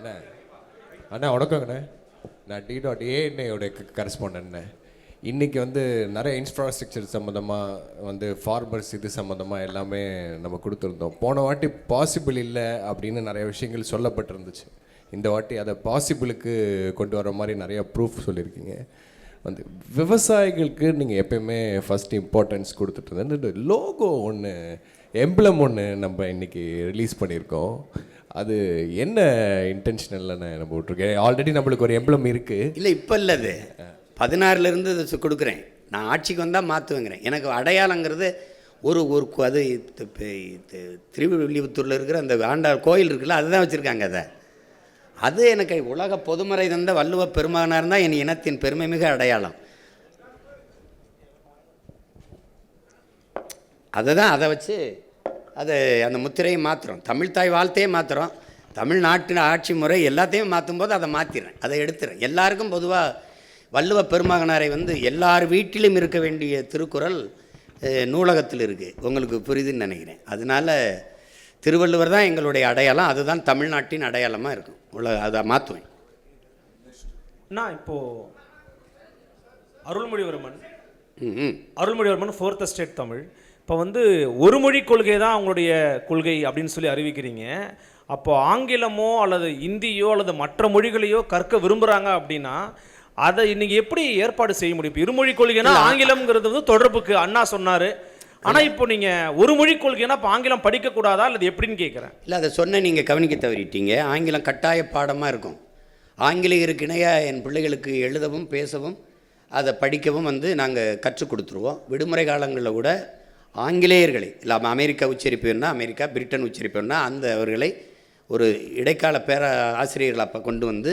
அண்ணா அண்ணா வணக்கங்கண்ணே. நான் D.A கரஸ்பாண்டன்ண்ணே. இன்றைக்கி வந்து நிறைய இன்ஃப்ராஸ்ட்ரக்சர் சம்மந்தமாக ஃபார்மர்ஸ் இது சம்மந்தமாக எல்லாமே நம்ம கொடுத்துருந்தோம். போன வாட்டி பாசிபிள் இல்லை அப்படின்னு நிறைய விஷயங்கள் சொல்லப்பட்டிருந்துச்சு. இந்த வாட்டி அதை பாசிபிளுக்கு கொண்டு வர மாதிரி நிறையா ப்ரூஃப் சொல்லியிருக்கீங்க. விவசாயிகளுக்கு நீங்கள் எப்பயுமே ஃபஸ்ட் இம்பார்ட்டன்ஸ் கொடுத்துட்டு இருந்தேன். லோகோ ஒன்று, எம்ப்ளம் ஒன்று நம்ம இன்றைக்கி ரிலீஸ் பண்ணியிருக்கோம். அது என்ன இன்டென்ஷனல்ல நம்ம விட்ருக்கேன். ஆல்ரெடி நம்மளுக்கு ஒரு எம்ப்ளம் இருக்குது. இல்லை, இப்போ இல்லை, அது 16லேருந்து அதை கொடுக்குறேன். நான் ஆட்சிக்கு வந்தால் மாற்றுவேங்கிறேன். எனக்கு அடையாளங்கிறது ஒரு அது திருவில்லிபுத்தூரில் இருக்கிற அந்த ஆண்டாள் கோயில் இருக்குல்ல, அதுதான் வச்சுருக்காங்க. அது எனக்கு உலக பொதுமறை தந்த வள்ளுவ பெருமகனார் தான் என் இனத்தின் பெருமை மிக அடையாளம். அதை வச்சு அந்த முத்திரையை மாற்றுறோம். தமிழ்தாய் வாழ்த்தையே மாற்றுறோம். தமிழ்நாட்டின் ஆட்சி முறை எல்லாத்தையும் மாற்றும் போது அதை மாற்றிடுறேன், அதை எடுத்துறேன். எல்லாருக்கும் பொதுவாக வள்ளுவ பெருமகனாரை எல்லார் வீட்டிலும் இருக்க வேண்டிய திருக்குறள் நூலகத்தில் இருக்குது. உங்களுக்கு புரியுதுன்னு நினைக்கிறேன். அதனால் திருவள்ளுவர் தான் எங்களுடைய அடையாளம். அதுதான் தமிழ்நாட்டின் அடையாளமாக இருக்கும். அதை மாற்றுவேன். நான் இப்போது அருள்மொழிவர்மன் 4th எஸ்டேட் தமிழ் இப்போ ஒரு மொழி கொள்கை தான் அவங்களுடைய கொள்கை அப்படின்னு சொல்லி அறிவிக்கிறீங்க. அப்போ ஆங்கிலமோ அல்லது இந்தியோ அல்லது மற்ற மொழிகளையோ கற்க விரும்புகிறாங்க அப்படின்னா அதை இன்னைக்கு எப்படி ஏற்பாடு செய்ய முடியும்? இப்போ இருமொழி கொள்கைனா ஆங்கிலம்ங்கிறது தொடர்புக்கு அண்ணா சொன்னார். ஆனால் இப்போ நீங்கள் ஒரு மொழி கொள்கைனா இப்போ ஆங்கிலம் படிக்கக்கூடாதா அல்லது எப்படின்னு கேட்குறேன். இல்லை, அதை சொன்ன நீங்கள் கவனிக்க தவறிட்டீங்க. ஆங்கிலம் கட்டாய பாடமாக இருக்கும். ஆங்கிலேயருக்கு இணையாக என் பிள்ளைகளுக்கு எழுதவும் பேசவும் அதை படிக்கவும் நாங்கள் கற்றுக் கொடுத்துருவோம். விடுமுறை காலங்களில் கூட ஆங்கிலேயர்களை இல்லாமல் அமெரிக்கா உச்சரிப்பு வேணுன்னா அமெரிக்கா, பிரிட்டன் உச்சரிப்பு வேணுன்னா அவர்களை ஒரு இடைக்கால ஆசிரியர்கள் அப்போ கொண்டு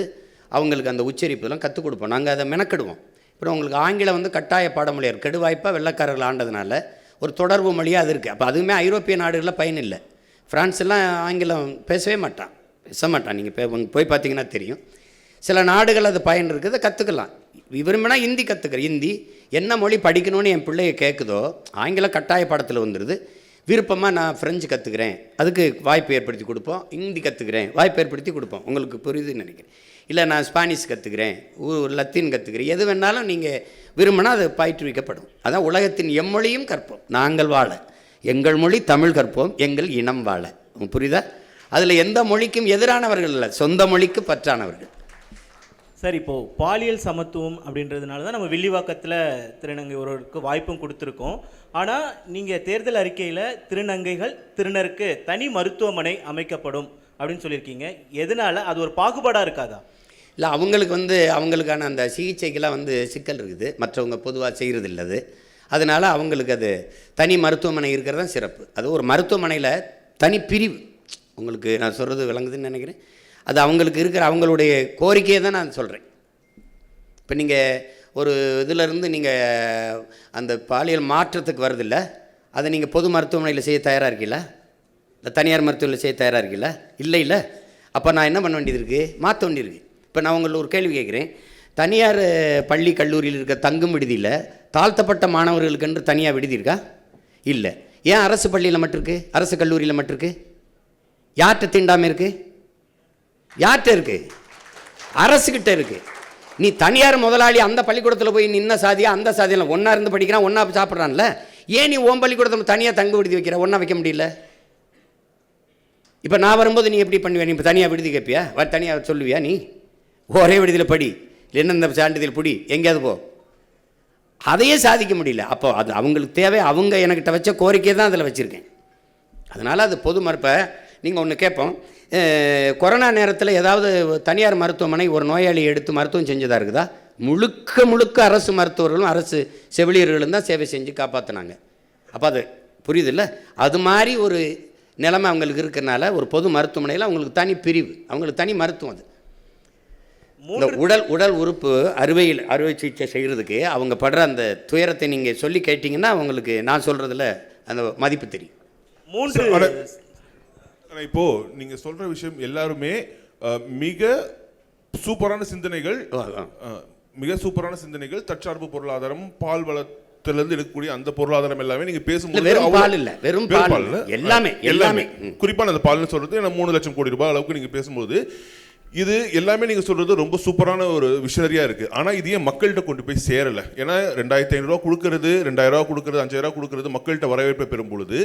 அவங்களுக்கு அந்த உச்சரிப்புலாம் கற்றுக் கொடுப்போம். நாங்கள் அதை மெனக்கெடுவோம். அப்புறம் உங்களுக்கு ஆங்கிலம் கட்டாய பாடமொழியார் கெடுவாய்ப்பாக வெள்ளைக்காரர்கள் ஆண்டதுனால ஒரு தொடர்பு மொழியாக அது இருக்குது. அப்போ அதுவுமே ஐரோப்பிய நாடுகளில் பயன் இல்லை. ஃப்ரான்ஸ்லாம் ஆங்கிலம் பேச மாட்டான். நீங்கள் போய் பார்த்தீங்கன்னா தெரியும். சில நாடுகள் அது பயன் இருக்குது, கற்றுக்கலாம். விரும்பினா ஹிந்தி கற்றுக்கிறேன். ஹிந்தி என்ன மொழி படிக்கணும்னு என் பிள்ளைய கேட்குதோ ஆங்கிலம் கட்டாய பாடத்தில் வந்துடுது. விருப்பமாக நான் ஃப்ரெஞ்சு கற்றுக்கிறேன், அதுக்கு வாய்ப்பு ஏற்படுத்தி கொடுப்போம். ஹிந்தி கற்றுக்கிறேன், வாய்ப்பு ஏற்படுத்தி கொடுப்போம். உங்களுக்கு புரியுதுன்னு நினைக்கிறேன். இல்லை, நான் ஸ்பானிஷ் கற்றுக்கிறேன், லத்தீன் கற்றுக்கிறேன், எது வேணாலும் நீங்கள் விரும்பினா அது பயிற்றுவிக்கப்படும். அதான் உலகத்தின் எம்மொழியும் கற்போம், நாங்கள் வாழ. எங்கள் மொழி தமிழ் கற்போம், எங்கள் இனம் வாழ. புரியுதா? அதில் எந்த மொழிக்கும் எதிரானவர்கள் இல்லை, சொந்த மொழிக்கு பற்றானவர்கள். சார், இப்போது பாலியல் சமத்துவம் அப்படின்றதுனால தான் நம்ம வில்லிவாக்கத்தில் திருநங்கை ஒருவருக்கு வாய்ப்பும் கொடுத்துருக்கோம். ஆனால் நீங்கள் தேர்தல் அறிக்கையில் திருநங்கைகள் திருநருக்கு தனி மருத்துவமனை அமைக்கப்படும் அப்படின்னு சொல்லியிருக்கீங்க. எதனால் அது ஒரு பாகுபாடாக இருக்காதா? இல்லை, அவங்களுக்கு அவங்களுக்கான அந்த சிகிச்சைக்கெல்லாம் சிக்கல் இருக்குது. மற்றவங்க பொதுவாக செய்கிறது இல்லை. அதனால் அவங்களுக்கு அது தனி மருத்துவமனை இருக்கிறது தான் சிறப்பு. அது ஒரு மருத்துவமனையில் தனி பிரிவு. உங்களுக்கு நான் சொல்கிறது விளங்குதுன்னு நினைக்கிறேன். அது அவங்களுக்கு இருக்கிற அவங்களுடைய கோரிக்கையை தான் நான் சொல்கிறேன். இப்போ நீங்கள் ஒரு இதிலேருந்து நீங்கள் அந்த பாலியல் மாற்றத்துக்கு வருதில்ல, அதை நீங்கள் பொது மருத்துவமனையில் செய்ய தயாராக இருக்கீங்களா? இல்லை தனியார் மருத்துவமனையில் செய்ய தயாராக இருக்கீங்களா? இல்லை. அப்போ நான் என்ன பண்ண வேண்டியது இருக்குது? மாற்ற வேண்டியிருக்கு. இப்போ நான் உங்களை ஒரு கேள்வி கேட்குறேன். தனியார் பள்ளி கல்லூரியில் இருக்க தங்கும் விடுதியில் தாழ்த்தப்பட்ட மாணவர்களுக்கென்று தனியாக விடுதி இருக்கா? இல்லை. ஏன் அரசு பள்ளியில் மட்டும் இருக்குது, அரசு கல்லூரியில் மட்டும் இருக்குது? யார்கிட்ட தீண்டாமல் இருக்குது? யார்கிட்ட இருக்குது? அரசுக்கிட்ட இருக்குது. நீ தனியார் முதலாளி அந்த பள்ளிக்கூடத்தில் போய் நின்ன சாதியா அந்த சாதியில் ஒன்றா இருந்து படிக்கிறான், ஒன்றா சாப்பிட்றான்ல. ஏன் நீ ஓம் பள்ளிக்கூடத்தில் தனியாக தங்க விடுதி வைக்கிற, ஒன்றா வைக்க முடியல? இப்போ நான் வரும்போது நீ எப்படி பண்ணுவியா? நீ இப்போ தனியாக விடுதி கேட்பியா? தனியாக சொல்லுவியா? நீ ஒரே விடுதியில் படி, என்ன சான்றிதழ் பிடி, எங்கேயாவது போ. அதையே சாதிக்க முடியல. அப்போ அது அவங்களுக்கு தேவை. அவங்க எனக்கிட்ட வச்ச கோரிக்கையை தான் அதில் வச்சுருக்கேன். அதனால் அது பொது மறுப்பை நீங்கள் ஒன்று கேட்போம். கொரோனா நேரத்தில் ஏதாவது தனியார் மருத்துவமனை ஒரு நோயாளியை எடுத்து மருத்துவம் செஞ்சதாக இருக்குதா? முழுக்க அரசு மருத்துவர்களும் அரசு செவிலியர்களும் தான் சேவை செஞ்சு காப்பாற்றினாங்க. அப்போ அது புரியுதில்ல? அது மாதிரி ஒரு நிலைமை அவங்களுக்கு இருக்கிறனால ஒரு பொது மருத்துவமனையில் அவங்களுக்கு தனி பிரிவு, அவங்களுக்கு தனி மருத்துவம். அது இந்த உடல் உறுப்பு அறுவை சிகிச்சை செய்கிறதுக்கு அவங்க படுற அந்த துயரத்தை நீங்கள் சொல்லி கேட்டிங்கன்னா அவங்களுக்கு நான் சொல்கிறதுல அந்த மதிப்பு தெரியும். இப்போது நீங்கள் சொல்கிற விஷயம் எல்லாருமே மிக சூப்பரான சிந்தனைகள், தற்சார்பு பொருளாதாரம், பால் வளத்திலிருந்து எடுக்கக்கூடிய அந்த பொருளாதாரம் எல்லாமே நீங்கள் பேசும்போது வெறும் பால் எல்லாமே குறிப்பாக அந்த பால்னு சொல்கிறது 3 லட்சம் கோடி ரூபாய் அளவுக்கு நீங்கள் பேசும்போது இது எல்லாமே நீங்கள் சொல்கிறது ரொம்ப சூப்பரான ஒரு விஷனரியாக இருக்குது. ஆனால் இது ஏன் மக்கள்கிட்ட கொண்டு போய் சேரலை? ஏன்னா 2500 கொடுக்கறது, 2000 கொடுக்கறது, 5000 கொடுக்கறது மக்கள்கிட்ட வரவேற்பை பெறும் பொழுது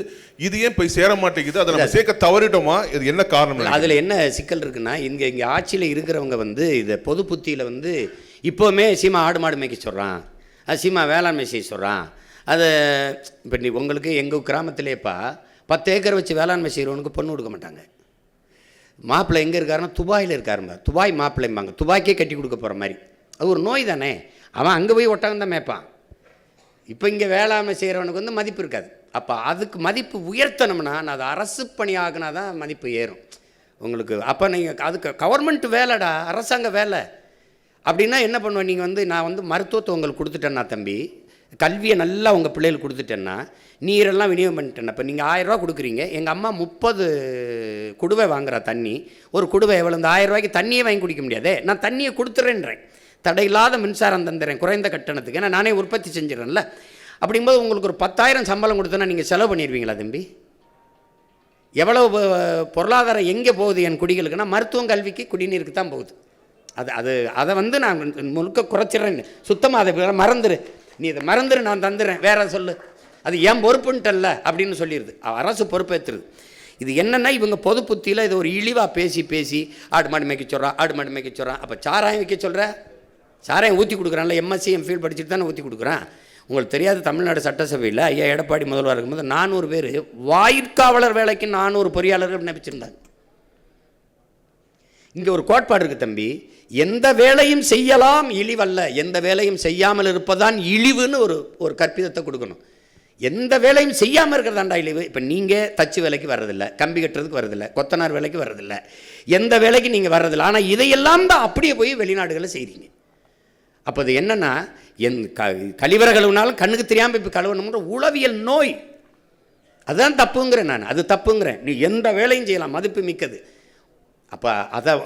இது ஏன் போய் சேர மாட்டேங்குது? அதை நம்ம சேர்க்க தவறிட்டோமா? இது என்ன காரணம்? அதில் என்ன சிக்கல் இருக்குன்னா, இங்கே ஆட்சியில் இருக்கிறவங்க வந்து இதை பொது புத்தியில் வந்து இப்போவுமே சீமா ஆடு மாடு மேய்க்க சொல்கிறான், சீமா வேளாண்மை செய்ய சொல்கிறான். அதை இப்போ உங்களுக்கு எங்கள் கிராமத்திலேப்பா 10 ஏக்கர் வச்சு வேளாண்மை செய்கிறவனுக்கு பொண்ணு கொடுக்க மாட்டாங்க. மாப்பிள்ளை எங்கே இருக்காருன்னா துபாயில் இருக்காருங்க. துபாய் மாப்பிள்ளைம்பாங்க. துபாய்க்கே கட்டி கொடுக்க போகிற மாதிரி. அது ஒரு நோய் தானே. அவன் அங்கே போய் ஒட்டகம் தான் மேய்ப்பான். இப்போ இங்கே வேளாண்மை செய்கிறவனுக்கு வந்து மதிப்பு இருக்காது. அப்போ அதுக்கு மதிப்பு உயர்த்தணும்னா நான் அது அரசு பணி ஆகினா தான் மதிப்பு ஏறும் உங்களுக்கு. அப்போ நீங்கள் அதுக்கு கவர்மெண்ட் வேலைடா, அரசாங்க வேலை அப்படின்னா என்ன பண்ணுவேன்? நீங்கள் வந்து நான் வந்து மருத்துவத்தை உங்களுக்கு கொடுத்துட்டேன்னா தம்பி, கல்வியை நல்லா உங்கள் பிள்ளைகளுக்கு கொடுத்துட்டேன்னா, நீரெல்லாம் விநியோகம் பண்ணிட்டேன்னா, இப்போ நீங்கள் 1000 ரூபா கொடுக்குறீங்க, எங்கள் அம்மா 30 குடுவை வாங்குறா தண்ணி. ஒரு குடுவை எவ்வளோ? இந்த 1000 ரூபாய்க்கு தண்ணியே வாங்கி குடிக்க முடியாதே. நான் தண்ணியை கொடுத்துறேன்றேன், தடையில்லாத மின்சாரம் தந்துடுறேன் குறைந்த கட்டணத்துக்கு, ஏன்னா நானே உற்பத்தி செஞ்சிடறேன்ல. அப்படிங்கும்போது உங்களுக்கு ஒரு 10,000 சம்பளம் கொடுத்தோன்னா நீங்கள் செலவு பண்ணிடுவீங்களா தம்பி? எவ்வளவு பொருளாதாரம் எங்கே போகுது என் குடிகளுக்குன்னா, மருத்துவம், கல்விக்கு, குடிநீருக்கு தான் போகுது. அதை வந்து நான் முழுக்க குறைச்சிட்றேன். சுத்தமாக அதை மறந்துடு, நீ இதை மறந்துடு, நான் தந்துடுறேன், வேற சொல்லு, அது ஏன் பொறுப்புன்ட்டல்ல அப்படின்னு சொல்லிடுது. அரசு பொறுப்பேற்றுறது. இது என்னென்னா இவங்க பொது புத்தியில் இதை ஒரு இழிவாக பேசி ஆடு மாடு மேய்க்க சொல்கிறான், ஆடு மாடு மேய்க்க சொல்கிறான். அப்போ சாராயம் வைக்க சொல்கிற, சாராயம் ஊற்றி கொடுக்குறான்ல, எம்எஸ்சி எம்ஃபில் படிச்சுட்டு தானே ஊற்றி கொடுக்குறான். உங்களுக்கு தெரியாது, தமிழ்நாடு சட்டசபையில் ஐயா எடப்பாடி முதல்வர் இருக்கும்போது 400 பேர் வாயிற்காவலர் வேலைக்கு 400 பொறியாளர்கள் நியமிச்சிருந்தாங்க. இங்கே ஒரு கோட்பாடு இருக்குது தம்பி, எந்த வேலையும் செய்யலாம் இழிவல்ல, எந்த வேலையும் செய்யாமல் இருப்பதான் இழிவுன்னு ஒரு கற்பிதத்தை கொடுக்கணும். எந்த வேலையும் செய்யாமல் இருக்கிறதாண்டா இழிவு. இப்போ நீங்கள் தச்சு வேலைக்கு வர்றதில்லை, கம்பி கட்டுறதுக்கு வர்றதில்லை, கொத்தனார் வேலைக்கு வர்றதில்லை, எந்த வேலைக்கு நீங்கள் வர்றதில்லை. ஆனால் இதையெல்லாம் தான் அப்படியே போய் வெளிநாடுகளில் செய்கிறீங்க. அப்போ அது என்னென்னா, கழிவறை கழுவுனாலும் கண்ணுக்கு தெரியாமல் இப்போ கழுவணுங்கிற உளவியல் நோய். அதுதான் தப்புங்கிறேன் நான், அது தப்புங்கிறேன். நீ எந்த வேலையும் செய்யலாம், மதிப்பு மிக்கது. அப்போ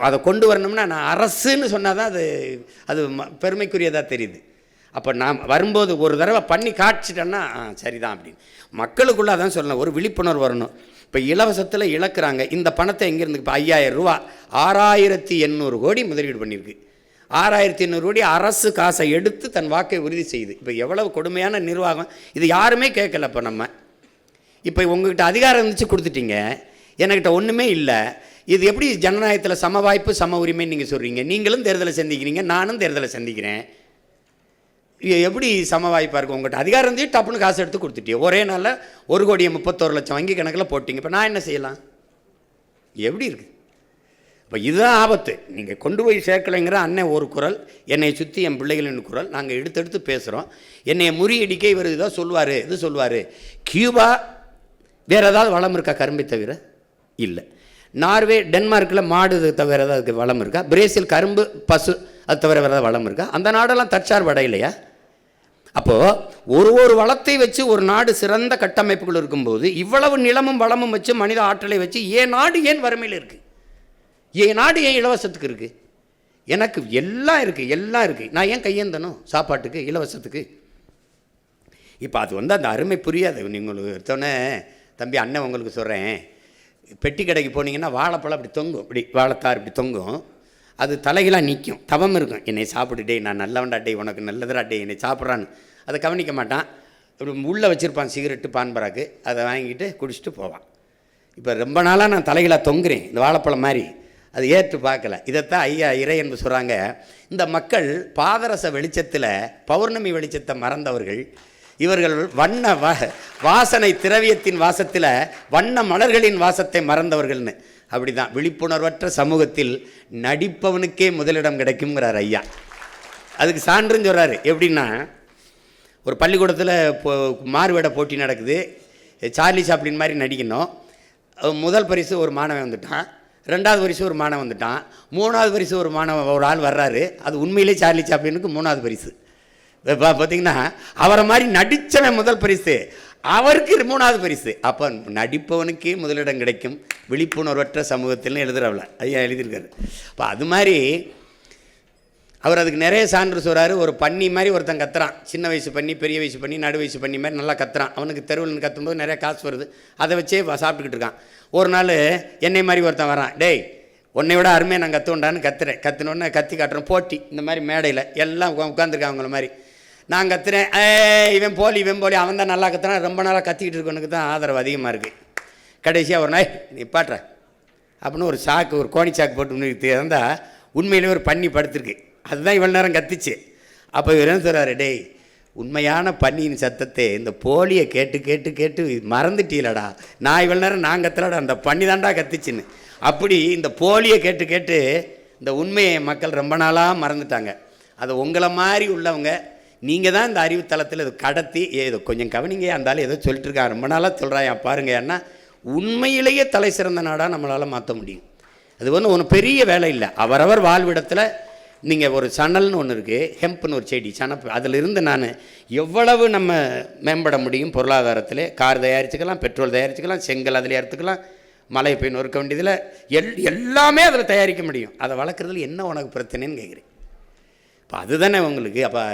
அதை கொண்டு வரணும்னா நான் அரசுன்னு சொன்னால் தான் அது பெருமைக்குரியதாக தெரியுது. அப்போ நான் வரும்போது ஒரு தடவை பண்ணி காட்சிட்டேன்னா சரிதான் அப்படின்னு மக்களுக்குள்ளே அதான் சொல்லணும், ஒரு விழிப்புணர்வு வரணும். இப்போ இலவசத்தில் இழக்கிறாங்க. இந்த பணத்தை எங்கேருந்து? இப்போ 5000 ரூபா 6800 கோடி முதலீடு பண்ணியிருக்கு. 6800 கோடி அரசு காசை எடுத்து தன் வாக்கை உறுதி செய்யுது. இப்போ எவ்வளவு கொடுமையான நிர்வாகம் இது, யாருமே கேட்கல. இப்போ உங்ககிட்ட அதிகாரம் இருந்துச்சு கொடுத்துட்டீங்க, என்கிட்ட ஒன்றுமே இல்லை. இது எப்படி ஜனநாயகத்தில் சம வாய்ப்பு சம உரிமைன்னு நீங்கள் சொல்கிறீங்க? நீங்களும் தேர்தலை சந்திக்கிறீங்க, நானும் தேர்தலை சந்திக்கிறேன். எப்படி சம வாய்ப்பாக இருக்கும்? உங்கள்கிட்ட அதிகாரம் இருந்து டப்புன்னு காசு எடுத்து கொடுத்துட்டீங்க. ஒரே நாளில் 1,31,00,000 வங்கி கணக்கில் போட்டிங்க. இப்போ நான் என்ன செய்யலாம்? எப்படி இருக்குது? இப்போ இதுதான் ஆபத்து. நீங்கள் கொண்டு போய் சேர்க்கலைங்கிற அண்ணன் ஒரு குரல், என்னை சுற்றி என் பிள்ளைகளின் குரல், நாங்கள் எடுத்து பேசுகிறோம். என்னை முறியடிக்க இவர் இதான் சொல்லுவார், இது சொல்லுவார். கியூபா வேறு ஏதாவது வளம் இருக்கா கரும்பை தவிர? இல்லை. நார்வே, டென்மார்க்கில் மாடு தவிர ஏதாவது வளம் இருக்கா? பிரேசில் கரும்பு, பசு, அது தவிர வேறு ஏதாவது வளம் இருக்கா? அந்த நாடெல்லாம் தற்சார்பு அடையலையா? அப்போது ஒரு வளத்தை வச்சு ஒரு நாடு சிறந்த கட்டமைப்புகள் இருக்கும்போது இவ்வளவு நிலமும் வளமும் வச்சு மனித ஆற்றலை வச்சு நாடு ஏன் வறுமையில் இருக்குது? நாடு ஏன் இலவசத்துக்கு இருக்குது? எனக்கு எல்லாம் இருக்குது. நான் ஏன் கையேந்தணும் சாப்பாட்டுக்கு, இலவசத்துக்கு? இப்போ அது அந்த அருமை புரியாது. நீங்கள் எடுத்தோடனே தம்பி அண்ணன் உங்களுக்கு சொல்கிறேன், பெட்டி கடைக்கு போனீங்கன்னா வாழைப்பழம் அப்படி தொங்கும், இப்படி வாழைத்தார் இப்படி தொங்கும், அது தலைகளாக நிற்கும், தவம் இருக்கும். என்னை சாப்பிட்டுட்டே, நான் நல்லவன்டா டே, உனக்கு நல்லதுடா டே, என்னை சாப்பிட்றான்னு அதை கவனிக்க மாட்டான். இப்படி உள்ளே வச்சுருப்பான் சிகரெட்டு, பான்பராக்கு, அதை வாங்கிட்டு குடிச்சிட்டு போவான். இப்போ ரொம்ப நாளாக நான் தலைகளாக தொங்குறேன் இந்த வாழைப்பழம் மாதிரி, அது ஏற்று பார்க்கல. இதைத்தான் ஐயா இறை என்று சொல்கிறாங்க. இந்த மக்கள் பாதரச வெளிச்சத்தில் பௌர்ணமி வெளிச்சத்தை மறந்தவர்கள், இவர்கள் வண்ண வாசனை திரவியத்தின் வாசத்தில் வண்ண மலர்களின் வாசத்தை மறந்தவர்கள்னு. அப்படி தான் விழிப்புணர்வற்ற சமூகத்தில் நடிப்பவனுக்கே முதலிடம் கிடைக்குங்கிறார் ஐயா. அதுக்கு சான்றுன்னு சொல்கிறாரு. எப்படின்னா, ஒரு பள்ளிக்கூடத்தில் மாறுவேட போட்டி நடக்குது, சார்லி சாப்ளின் மாதிரி நடிக்கணும். முதல் பரிசு ஒரு மாணவன் வந்துட்டான், 2வது பரிசு ஒரு மாணவன் வந்துட்டான், 3வது பரிசு ஒரு ஆள் வர்றாரு. அது உண்மையிலே சார்லி சாப்ளினுக்கு 3வது பரிசு. பார்த்தீங்கன்னா அவரை மாதிரி நடித்தவன் முதல் பரிசு, அவருக்கு 3வது பரிசு. அப்போ நடிப்பவனுக்கே முதலிடம் கிடைக்கும் விழிப்புணர்வற்ற சமூகத்தில் எழுதுறவள ஐயா எழுதியிருக்காரு. இப்போ அது மாதிரி அவர் அதுக்கு நிறைய சான்று சொல்கிறாரு. ஒரு பன்னி மாதிரி ஒருத்தன் கத்துறான், சின்ன வயசு பண்ணி, பெரிய வயசு பண்ணி, நடு வயசு பண்ணி மாதிரி நல்லா கத்துறான். அவனுக்கு தெருவில் கத்தும்போது நிறைய காசு வருது, அதை வச்சே சாப்பிட்டுக்கிட்டு இருக்கான். ஒரு நாள் என்னை மாதிரி ஒருத்தன் வரான், டேய் உன்னை விட அருமையாக நான் கற்றுண்டான்னு கற்றுனோடனே கத்தி காட்டுறேன். போட்டி இந்த மாதிரி மேடையில் எல்லாம் உட்காந்துருக்காங்க அவங்கள மாதிரி. நான் கத்துறேன், இவன் போலி அவன் தான் நல்லா கத்துறான். ரொம்ப நாளாக கத்திக்கிட்டு இருக்கவனுக்கு தான் ஆதரவு அதிகமாக இருக்குது. கடைசியாக ஒரு நாய் நீ பாட்டுற அப்படின்னு ஒரு சாக்கு, ஒரு கோணி சாக்கு போட்டு இருந்தால் உண்மையிலே ஒரு பன்னி படுத்துருக்கு. அதுதான் இவ்வளோ நேரம் கத்திச்சு. அப்போ இவர் என்ன சொல்கிறாரு, டேய் உண்மையான பன்னியின் சத்தத்தை இந்த போலியை கேட்டு கேட்டு கேட்டு மறந்துட்டீலடா, நான் இவ்வளோ நேரம் நான் கத்தலடா, அந்த பன்னி தாண்டா கத்திச்சுன்னு. அப்படி இந்த போலியை கேட்டு கேட்டு இந்த உண்மையை மக்கள் ரொம்ப நாளாக மறந்துட்டாங்க. அதை உங்களை மாதிரி உள்ளவங்க நீங்கள் தான் இந்த அறிவுத்தளத்தில் இது கடத்தி ஏதோ கொஞ்சம் கவனிங்க, இருந்தாலும் ஏதோ சொல்லிட்டு இருக்கான், ரொம்ப நாளாக சொல்கிறான் பாருங்க. ஏன்னா உண்மையிலேயே தலை சிறந்த நாடாக நம்மளால் மாற்ற முடியும். அது ஒன்றும் பெரிய வேலை இல்லை. அவரவர் வாழ்விடத்தில் நீங்கள் ஒரு சணல்னு ஒன்று இருக்குது, ஹெம்ப்னு ஒரு செடி, சனப்பு, அதிலிருந்து நான் எவ்வளவு நம்ம மேம்பட முடியும் பொருளாதாரத்தில். கார் தயாரிச்சுக்கலாம், பெட்ரோல் தயாரிச்சுக்கலாம், செங்கல் அதில் எடுத்துக்கலாம், மழை பெய் நொறுக்க வேண்டியதில் எல்லாமே அதில் தயாரிக்க முடியும். அதை வளர்க்குறதுல என்ன உனக்கு பிரச்சனைன்னு கேட்குறேன். இப்போ அதுதானே உங்களுக்கு. அப்போ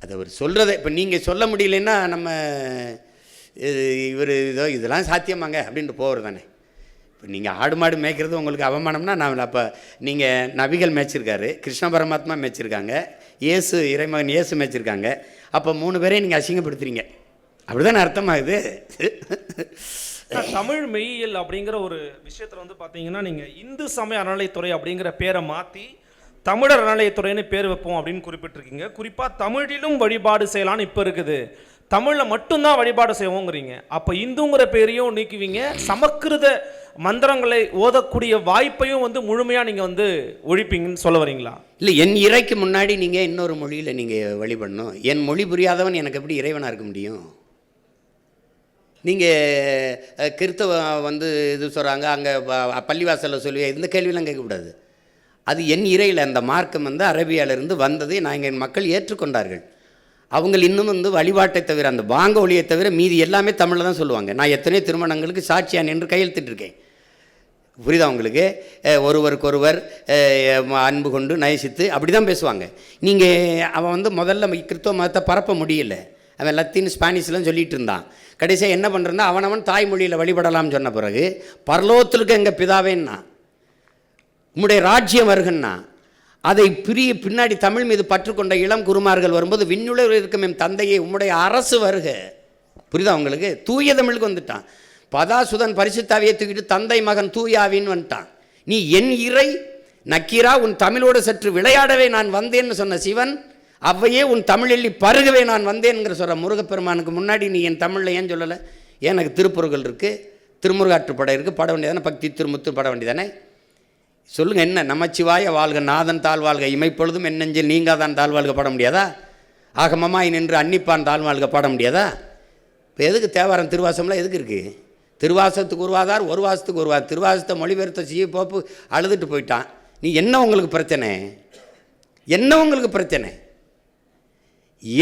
அதை அவர் சொல்கிறத இப்போ நீங்கள் சொல்ல முடியலன்னா நம்ம இவர் இதோ இதெல்லாம் சாத்தியமாங்க அப்படின்ட்டு போகிறது தானே. இப்போ நீங்கள் ஆடு மாடு மேய்க்கிறது உங்களுக்கு அவமானம்னா நான் அப்போ நீங்கள் நபிகள் மேய்ச்சிருக்காரு, கிருஷ்ண பரமாத்மா மேய்ச்சிருக்காங்க, இயேசு இறைமகன் இயேசு மேய்ச்சிருக்காங்க. அப்போ 3 பேரையும் நீங்கள் அசிங்கப்படுத்துறீங்க, அப்படி தானே அர்த்தமாகுது. தமிழ் மெய்யியல் அப்படிங்கிற ஒரு விஷயத்தில் வந்து பார்த்தீங்கன்னா நீங்கள் இந்து சமய அறநிலைத்துறை அப்படிங்கிற பேரை மாற்றி தமிழர் அறநிலையத்துறைன்னு பேர் வைப்போம் அப்படின்னு குறிப்பிட்டிருக்கீங்க. குறிப்பாக தமிழிலும் வழிபாடு செய்யலான்னு இப்போ இருக்குது, தமிழில் மட்டும்தான் வழிபாடு செய்வோங்கிறீங்க. அப்போ இந்துங்கிற பேரையும் நீக்குவீங்க, சமஸ்கிருத மந்திரங்களை ஓதக்கூடிய வாய்ப்பையும் வந்து முழுமையாக நீங்கள் வந்து ஒழிப்பீங்கன்னு சொல்ல வரீங்களா? இல்லை, என் இறைக்கு முன்னாடி நீங்கள் இன்னொரு மொழியில் நீங்கள் வழிபடணும். என் மொழி புரியாதவன் எனக்கு எப்படி இறைவனாக இருக்க முடியும்? நீங்கள் கிறிஸ்தவ வந்து இது சொல்கிறாங்க, அங்கே பள்ளிவாசலில் சொல்லி இந்த கேள்வியெலாம் கேட்கக்கூடாது. அது என் இறையில் அந்த மார்க்கம் வந்து அரபியாவிலிருந்து வந்தது, நான் என் மக்கள் ஏற்றுக்கொண்டார்கள். அவங்க இன்னும் வந்து வழிபாட்டை தவிர அந்த பாங்க ஒளியை தவிர மீதி எல்லாமே தமிழில் தான் சொல்லுவாங்க. நான் எத்தனையோ திருமணங்களுக்கு சாட்சியான் என்று கையெழுத்திட்டிருக்கேன். புரியுதா உங்களுக்கு? ஒருவருக்கொருவர் அன்பு கொண்டு நயசித்து அப்படி தான் பேசுவாங்க. நீங்கள் அவன் வந்து முதல்ல கிறிஸ்தவ மதத்தை பரப்ப முடியல, அவன் லத்தீன் ஸ்பானிஷ்லாம் சொல்லிகிட்டு இருந்தான். கடைசியாக என்ன பண்ணுறா, அவனவன் தாய்மொழியில் வழிபடலாம்னு சொன்ன பிறகு பரலோகத்திற்கு எங்கள் பிதாவேன்னா உம்முடைய ராஜ்யம் வருகன்னா அதை பின்னாடி தமிழ் மீது பற்றுக்கொண்ட இளம் குருமார்கள் வரும்போது விண்ணுலகில் இருக்கும் என் தந்தையை உம்முடைய அரசு வருக. புரியுதா உங்களுக்கு? தூய தமிழுக்கு வந்துட்டான். பதாசுதன் பரிசுத்தாவியை தூக்கிட்டு தந்தை மகன் தூயாவின்னு வந்துட்டான். நீ என் இறை நக்கீரா உன் தமிழோடு சற்று விளையாடவே நான் வந்தேன்னு சொன்ன சிவன் அவ்வையே உன் தமிழில் பருகவே நான் வந்தேன்ங்கிற சொல்கிற முருகப்பெருமானுக்கு முன்னாடி நீ என் தமிழில் ஏன் சொல்லலை? எனக்கு திருப்புறங்கள் இருக்குது, திருமுருகாற்றுப்படை இருக்குது, பட வேண்டியதானே, பக்தி திருமுத்து பட வேண்டியதானே. சொல்லுங்கள், என்ன நமச்சிவாய வாழ்க நாதன் தாழ்வாழ்க இமைப்பொழுதும் என் நெஞ்சில் நீங்காதான் தாழ்வாழ்க பாட முடியாதா? ஆகமமாய் நின்று அன்னிப்பான் தாழ்வாழ்க பாட முடியாதா? இப்போ எதுக்கு தேவாரம் திருவாசம்லாம் எதுக்கு இருக்குது? திருவாசத்துக்கு உருவாதார், ஒரு வாசத்துக்கு உருவாதார். திருவாசத்தை மொழிபெயர்த்த சிவ போப்பு அழுதுட்டு போயிட்டான். நீ என்ன உங்களுக்கு பிரச்சனை? என்ன உங்களுக்கு பிரச்சனை?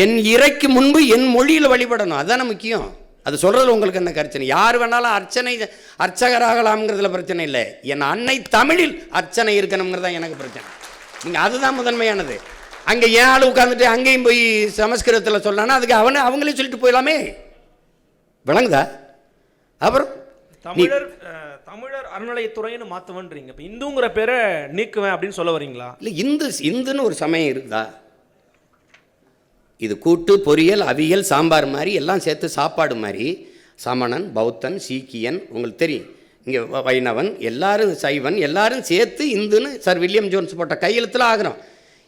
என் இறைக்கு முன்பு என் மொழியில் வழிபடணும், அதுதானே முக்கியம். அது சொல்கிறதுல உங்களுக்கு என்ன பிரச்சனை? யார் வேணாலும் அர்ச்சகராகலாம்ங்கிறதுல பிரச்சனை இல்லை. என் அன்னை தமிழில் அர்ச்சனை இருக்கணுங்கிறது தான் எனக்கு பிரச்சனை. நீங்கள் அதுதான் முதன்மையானது. அங்கே ஏன் ஆள் உட்காந்துட்டு அங்கேயும் போய் சமஸ்கிருதத்தில் சொல்லலான்னா அதுக்கு அவங்களே சொல்லிட்டு போயிடலாமே. விளங்குதா? அப்புறம் தமிழர் அறநிலையத்துறைன்னு மாற்றுவேன்றீங்க. இப்போ இந்துங்கிற பேரை நீக்குவேன் அப்படின்னு சொல்ல வரீங்களா? இல்லை, இந்துன்னு ஒரு சமயம் இருக்குதா? இது கூட்டு பொரியல் அவியல் சாம்பார் மாதிரி எல்லாம் சேர்த்து சாப்பாடு மாதிரி. சமணன், பௌத்தன், சீக்கியன், உங்களுக்கு தெரியும், இங்கே வைணவன், எல்லாரும் சைவன், எல்லாரும் சேர்த்து இந்துன்னு சார் வில்லியம் ஜோன்ஸ் போட்ட கையெழுத்தில் ஆகிறோம்.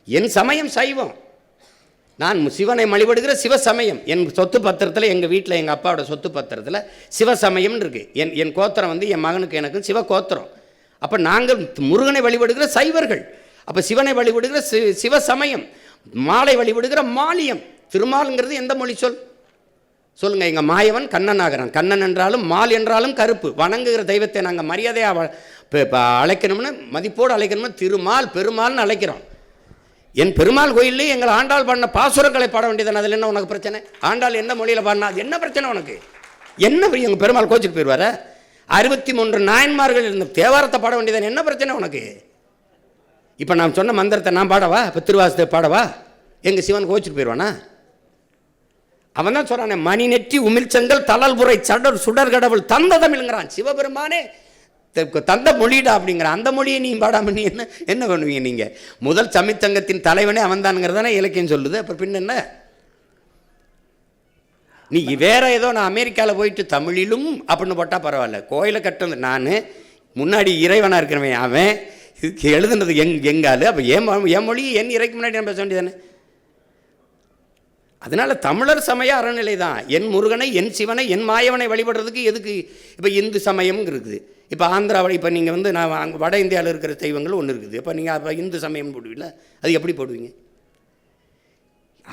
என் சமயம் சைவம், நான் சிவனை வழிபடுகிற சிவசமயம். என் சொத்து பத்திரத்தில், எங்கள் வீட்டில் எங்கள் அப்பாவோட சொத்து பத்திரத்தில் சிவசமயம்னு இருக்குது. என் கோத்திரம் வந்து என் மகனுக்கு எனக்கு சிவ கோத்திரம். அப்போ நாங்கள் முருகனை வழிபடுகிற சைவர்கள். அப்போ சிவனை வழிபடுகிற சிவசமயம், மாலை வழிபடுகிற மாலியம். திருமால்ங்கிறது எந்த மொழி சொல் சொல்லுங்கள்? எங்கள் மாயவன் கண்ணன் ஆகிறான். கண்ணன் என்றாலும் மால் என்றாலும் கருப்பு. வணங்குகிற தெய்வத்தை நாங்கள் மரியாதையாக அழைக்கணும்னு, மதிப்போடு அழைக்கணும்னு திருமால் பெருமாள்னு அழைக்கிறோம். என் பெருமாள் கோயிலே எங்கள் ஆண்டாள் பாடின பாசுரங்களை பாட வேண்டியதானே. அதில் என்ன உனக்கு பிரச்சனை? ஆண்டாள் என்ன மொழியில் பாடினா அது என்ன பிரச்சனை உனக்கு? என்ன எங்கள் பெருமாள் கோச்சுக்கு போயிடுவார? 63 நாயன்மார்கள் இருந்த தேவாரத்தை பாட வேண்டியதானே, என்ன பிரச்சனை உனக்கு? இப்போ நான் சொன்ன மந்திரத்தை நான் பாடவா? இப்போ திருவாசத்தை பாடவா? எங்கள் சிவன் கோச்சிட்டு போயிடுவானா? அவன் தான் சொல்கிறானே, மணி நெற்றி உமிழ்ச்சங்கள் தளல்புரை சடர் சுடர் கடவுள் தந்த தமிழ்ங்கிறான். சிவபெருமானே தந்த மொழிடா அப்படிங்கிற அந்த மொழியை நீ பாடாம நீ என்ன பண்ணுவீங்க நீங்கள்? முதல் தமிழ்ச்சங்கத்தின் தலைவனே அவன்தானுங்கிறதானே இலக்கியம் சொல்லுது. அப்புறம் பின்ன என்ன? நீ வேற ஏதோ நான் அமெரிக்காவில் போயிட்டு தமிழிலும் அப்படின்னு போட்டால் பரவாயில்ல. கோயிலை கட்டுறது நான், முன்னாடி இறைவனாக இருக்கிறவன் அவன், இதுக்கு எழுதுனது எங்காலு. அப்போ என் மொழி என் இறைக்கு முன்னாடி நான் பேச வேண்டியதானே? அதனால் தமிழர் சமய அறநிலை தான். என் முருகனை, என் சிவனை, என் மாயவனை வழிபடுறதுக்கு எதுக்கு இப்போ இந்து சமயம் இருக்குது. இப்போ ஆந்திராவில் இப்போ நீங்கள் வந்து நான் அங்கே வட இந்தியாவில் இருக்கிற தெய்வங்கள் ஒன்று இருக்குது. இப்போ நீங்கள் அப்போ இந்து சமயம் போடுவீங்களா? அது எப்படி போடுவீங்க?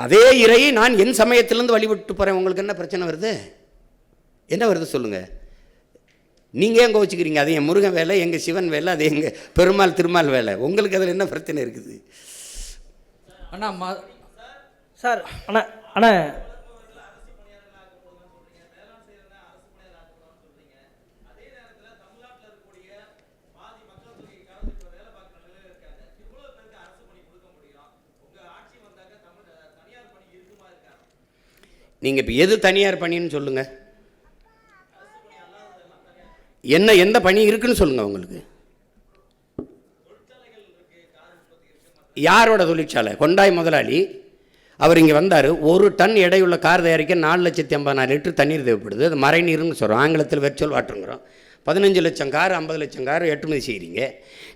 அதே இறையை நான் என் சமயத்திலேருந்து வழிபட்டு போகிறேன். உங்களுக்கு என்ன பிரச்சனை வருது? என்ன வருது சொல்லுங்கள். நீங்கள் எங்கே வச்சுக்கிறீங்க? அது என் முருகன் வேலை, எங்கள் சிவன் வேலை, அது எங்கள் பெருமாள் திருமால் வேலை. உங்களுக்கு அதில் என்ன பிரச்சனை இருக்குது? அண்ணா சார் அண்ணா அண்ணா நீங்கள் இப்போ எது தனியார் பணின்னு சொல்லுங்கள். என்ன எந்த பணி இருக்குன்னு சொல்லுங்கள். உங்களுக்கு யாரோட தொழிற்சாலை? கொண்டாய் முதலாளி அவர் இங்கே வந்தார். 1 டன் எடையுள்ள கார் தயாரிக்க 4,80,000 லிட்டர் தண்ணீர் தேவைப்படுது. அது மறை நீர்னு சொல்கிறோம், ஆங்கிலத்தில் வெர்ச்சுவல் வாட்டருங்கிறோம். 15 லட்சம் கார் 50 லட்சம் கார் ஏற்றுமதி செய்கிறீங்க.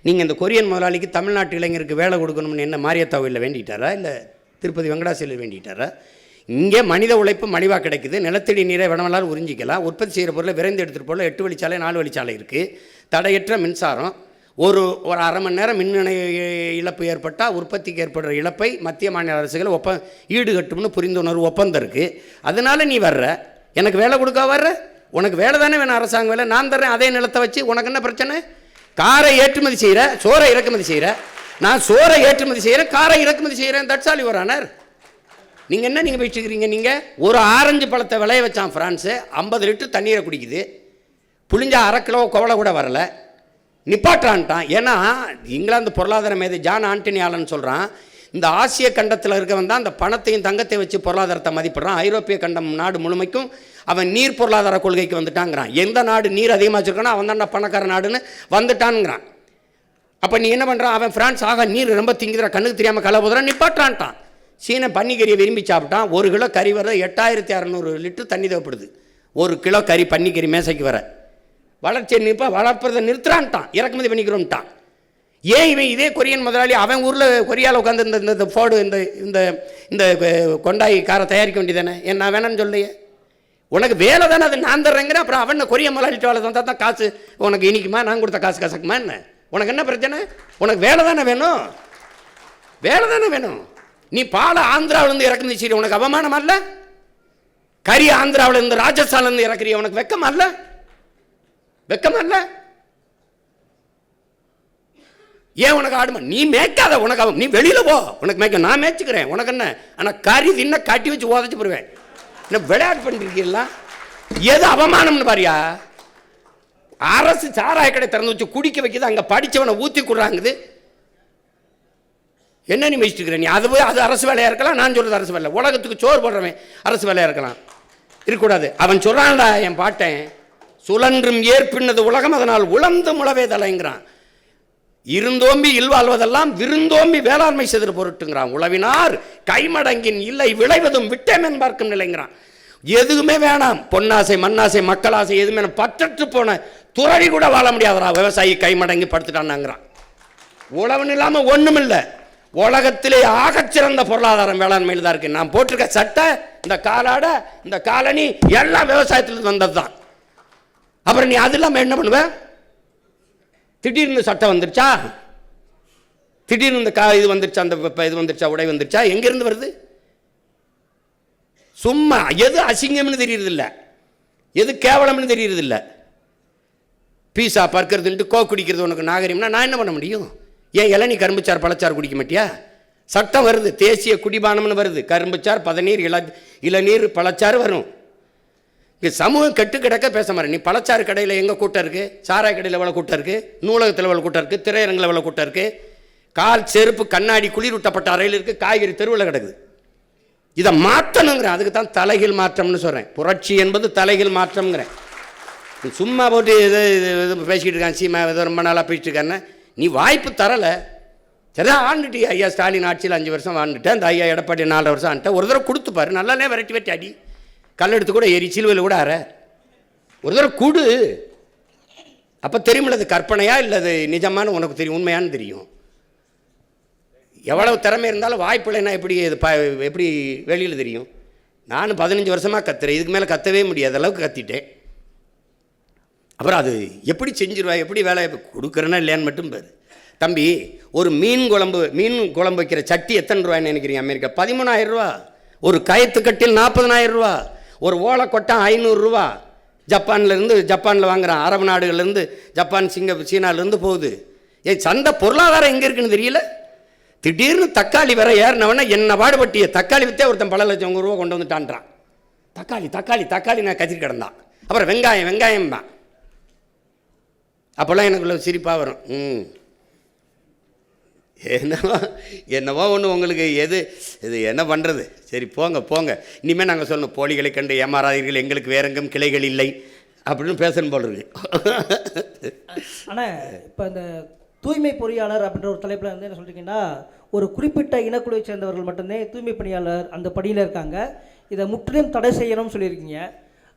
நீங்கள் இந்த கொரியன் முதலாளிக்கு தமிழ்நாட்டு இளைஞருக்கு வேலை கொடுக்கணும்னு என்ன மாரியத்தாவில் வேண்டிட்டாரா, இல்லை திருப்பதி வெங்கடாசலில் வேண்டிட்டாரா? இங்கே மனித உழைப்பு மலிவாக கிடைக்குது. நிலத்தடி நீரை வடமலால் உறிஞ்சிக்கலாம். உற்பத்தி செய்கிற பொருளை விரைந்து எடுத்துகிட்டு போல 8 வழிச்சாலை 4 வழிச்சாலை இருக்குது. தடையற்ற மின்சாரம். ஒரு அரை மணி நேரம் மின் இழப்பு ஏற்பட்டால் உற்பத்திக்கு ஏற்படுற இழப்பை மத்திய மாநில அரசுகள் ஈடுகட்டும்னு புரிந்துணர்வு ஒப்பந்தம் இருக்குது. அதனால் நீ வர்ற, எனக்கு வேலை கொடுக்க வர்ற, உனக்கு வேலை தானே வேணும், அரசாங்க வேலை. நான் தர்றேன் அதே நிலத்தை வச்சு. உனக்கு என்ன பிரச்சனை? காரை ஏற்றுமதி செய்கிற, சோறை இறக்குமதி செய்கிற. நான் சோறை ஏற்றுமதி செய்கிறேன், காரை இறக்குமதி செய்கிறேன். That's all your honour. நீங்கள் என்ன நீங்கள் பேசிக்கிறீங்க? நீங்கள் ஒரு ஆரஞ்சு பழத்தை விளைய வச்சான் ஃப்ரான்ஸு, 50 லிட்டர் தண்ணீரை குடிக்குது. புளிஞ்சா 1/2 கிலோ கோவலை கூட வரலை, நிப்பாட்டான்ட்டான். ஏன்னா இங்கிலாந்து பொருளாதார மேதை ஜான் ஆண்டனி ஆலன் சொல்கிறான், இந்த ஆசிய கண்டத்தில் இருக்கவன் தான் அந்த பணத்தையும் தங்கத்தையும் வச்சு பொருளாதாரத்தை மதிப்பிடுறான். ஐரோப்பிய கண்டம் நாடு முழுமைக்கும் அவன் நீர் பொருளாதார கொள்கைக்கு வந்துட்டாங்கிறான். எந்த நாடு நீர் அதிகமாக வச்சுருக்கானோ அவன் தான் பணக்கார நாடுன்னு வந்துட்டான்ங்கிறான். அப்போ நீ என்ன பண்ணுறான்? அவன் ஃப்ரான்ஸ் ஆக நீர் ரொம்ப திங்குற, கண்ணுக்கு தெரியாமல் கலை போதுறான், நிப்பாட்டான்ட்டான். சீன பன்னிக்கறியை விரும்பி சாப்பிட்டான். 1 கிலோ கறி வர 8600 லிட்டர் தண்ணி தேவைப்படுது. 1 கிலோ கறி பன்னிக்கறி மேசைக்கு வர. வளர்ச்சியை வளர்ப்பதை நிறுத்துறான்ட்டான், இறக்குமதி பண்ணிக்கிறோம்ட்டான். ஏன் இவன் இதே கொரியன் முதலாளி அவன் ஊரில் கொரியாவில் உட்காந்து இந்த ஃபோர்டு இந்த இந்த கொண்டாய் காரை தயாரிக்க வேண்டியதானே? ஏன் நான் வேணான்னு சொல்லையே? உனக்கு வேலை தானே, அது நான் தர்றேங்கிறேன். அப்புறம் அவன் கொரியன் முதலாளிட்டு வேலை தந்தால் தான் காசு உனக்கு இனிக்குமா? நான் கொடுத்த காசு கசக்குமா என்ன? உனக்கு என்ன பிரச்சனை? உனக்கு வேலை தானே வேணும், வேலை தானே வேணும். நீ பாலை ஆந்திராவிலேருந்து இறக்குமதி செய்ய உனக்கு அவமானம் அல்ல? கறி ஆந்திராவிலேருந்து ராஜஸ்தான்லேருந்து இறக்குறிய உனக்கு வெக்கம் அல்ல? வெக்கம் அல்ல? ஏன் உனக்கு ஆடுமா? நீ மேய்க்காத, உனக்கு நீ வெளியில போ, உனக்கு மேய்க்க நான் மேய்ச்சிக்கிறேன். உனக்கு என்ன? ஆனால் கறி தின்ன கட்டி வச்சு உதச்சு போடுவேன். என்ன விளையாட்டு பண்ணிருக்கீங்களா? எது அவமானம்னு பாரியா? அரசு சாராய கடை திறந்து வச்சு குடிக்க வைக்கிது, அங்கே படித்தவனை ஊற்றி கொடுறாங்குது. என்ன நீ மேய்ச்சிட்டு நீ? அது போய் அது அரசு வேலையாக இருக்கலாம். நான் சொல்கிறது அரசு வேலை. உலகத்துக்கு சோறு போடுறவன் அரசு வேலையாக இருக்கலாம், இருக்கக்கூடாது. அவன் சொல்கிறான்டா என் பாட்டேன், சுழன்றும் ஏற்பின்னது உலகம் அதனால் உழந்து முளவே தலைங்கிறான். இருந்தோம்பி இல்வாழ்வதெல்லாம் விருந்தோம்பி வேளாண்மை செதிர பொருட்டுங்கிறான். உழவினார் கைமடங்கின் இல்லை விளைவதும் விட்டேமென் பார்க்கும் நிலைங்கிறான். எதுவுமே வேணாம், பொன்னாசை மண்ணாசை மக்களாசை எதுவுமே பற்றற்று போன துறவி கூட வாழ முடியாதரா. விவசாயி கைமடங்கி படுத்துட்டான்னாங்கிறான். உழவன் இல்லாமல் ஒன்றும் இல்லை. உலகத்திலே ஆகச்சிறந்த பொருளாதாரம் வேளாண்மையில் தான் இருக்கு. நான் போட்டிருக்க சட்டை, இந்த காலாட, இந்த காலனி எல்லாம் விவசாயத்தில் வந்தது தான். அப்புறம் நீ அது இல்லாமல் என்ன பண்ணுவ? திடீர்னு சட்டை வந்துருச்சா, திடீர்னு இந்த இது வந்துருச்சா, அந்த இது வந்துருச்சா, உடை வந்துருச்சா, எங்கிருந்து வருது? சும்மா எது அசிங்கம்னு தெரியறதில்ல, எது கேவலம்னு தெரியறதில்ல. பீஸா பறக்கிறதுன்ட்டு கோ குடிக்கிறது உனக்கு நாகரிகம்னா நான் என்ன பண்ண முடியும்? ஏன் இளநீ கரும்புச்சார் பழச்சாறு குடிக்க மாட்டியா? சட்டம் வருது, தேசிய குடிபானம்னு வருது. கரும்புச்சார் பதநீர் இளநீர் பழச்சாறு வரும். இங்கே சமூகம் கெட்டு கிடக்க பேச மாதிரி. நீ பழச்சாறு கடையில் எங்கே கூட்டம் இருக்குது, சாராய கடையில் எவ்வளோ கூட்டம் இருக்குது, நூலகத்தில் எவ்வளோ கூட்டம் இருக்குது, திரையரங்கில் எவ்வளோ கூட்டம் இருக்குது, கால் செருப்பு கண்ணாடி குளிரூட்டப்பட்ட அறையில் இருக்குது, காய்கறி தெருவில் கிடக்குது. இதை மாற்றணுங்கிறேன். அதுக்கு தான் தலைகீழ் மாற்றம்னு சொல்கிறேன். புரட்சி என்பது தலைகீழ் மாற்றம்ங்கிறேன். சும்மா போட்டு இது பேசிக்கிட்டு இருக்கான் சீமா ஏதோ ரொம்ப நாளாக பேசிட்டு இருக்காருன்னா நீ வாய்ப்பு தரலை. சரிதான் ஆண்டுட்டு ஐயா ஸ்டாலின் ஆட்சியில் 5 வருஷம் வாழ்ந்துட்டேன், அந்த ஐயா எடப்பாடி 4 வருஷம் ஆண்டுட்டேன். ஒரு தடவை கொடுத்துப்பாரு, நல்லாலே விரட்டி வெட்டி அடி, கல்லெடுத்து கூட ஏறி சிலுவையில் கூட ஆற, ஒரு தடவை கொடு. அப்போ தெரியுமில்ல அது கற்பனையா இல்லை அது நிஜமானு உனக்கு தெரியும், உண்மையானு தெரியும். எவ்வளவு திறமை இருந்தாலும் வாய்ப்பு இல்லைன்னா எப்படி இது எப்படி வெளியில் தெரியும்? நானும் 15 வருஷமாக கத்துறேன், இதுக்கு மேலே கத்தவே முடியாத அளவுக்கு கத்திட்டேன். அப்புறம் அது எப்படி செஞ்சிருவா, எப்படி வேலை கொடுக்குறேன்னா இல்லையான்னு மட்டும் பாரு. தம்பி, ஒரு மீன் குழம்பு வைக்கிற சட்டி எத்தனை ரூபாய்ன்னு நினைக்கிறீங்க? அமெரிக்கா 13,000 ரூபா, ஒரு கயத்து கட்டில் 40,000 ரூபா, ஒரு ஓலை கொட்டம் 500 ரூபா. ஜப்பானில் வாங்குறான், அரபு நாடுகள்லேருந்து, ஜப்பான் சீனாலேருந்து போகுது. ஏன் சந்தை பொருளாதாரம் எங்கே இருக்குன்னு தெரியல. திடீர்னு தக்காளி வர ஏறினவன என்ன பாடுபட்டிய தக்காளி விற்றே ஒருத்தன் பல லட்சம் ரூபா கொண்டு வந்துட்டான்றான். தக்காளி நான் கத்திரி கிடந்தான். அப்புறம் வெங்காயம் தான். அப்போல்லாம் எனக்குள்ள சிரிப்பாக வரும். என்னவோ ஒன்று உங்களுக்கு இது என்ன பண்ணுறது? சரி போங்க, இனிமேல் நாங்கள் சொல்லணும், போலிகளை கண்டு ஏமாறாதீர்கள், எங்களுக்கு வேறெங்கும் கிளைகள் இல்லை அப்படின்னு பேசணும் போல இருக்கு. ஆனால் இப்போ இந்த தூய்மை பொறியாளர் அப்படின்ற ஒரு தலைப்பில் வந்து என்ன சொல்கிறீங்கன்னா, ஒரு குறிப்பிட்ட இனக்குழுவை சேர்ந்தவர்கள் மட்டும்தான் தூய்மை பணியாளர் அந்த படியில் இருக்காங்க. இதை முற்றிலும் தடை செய்யணும்னு சொல்லியிருக்கீங்க.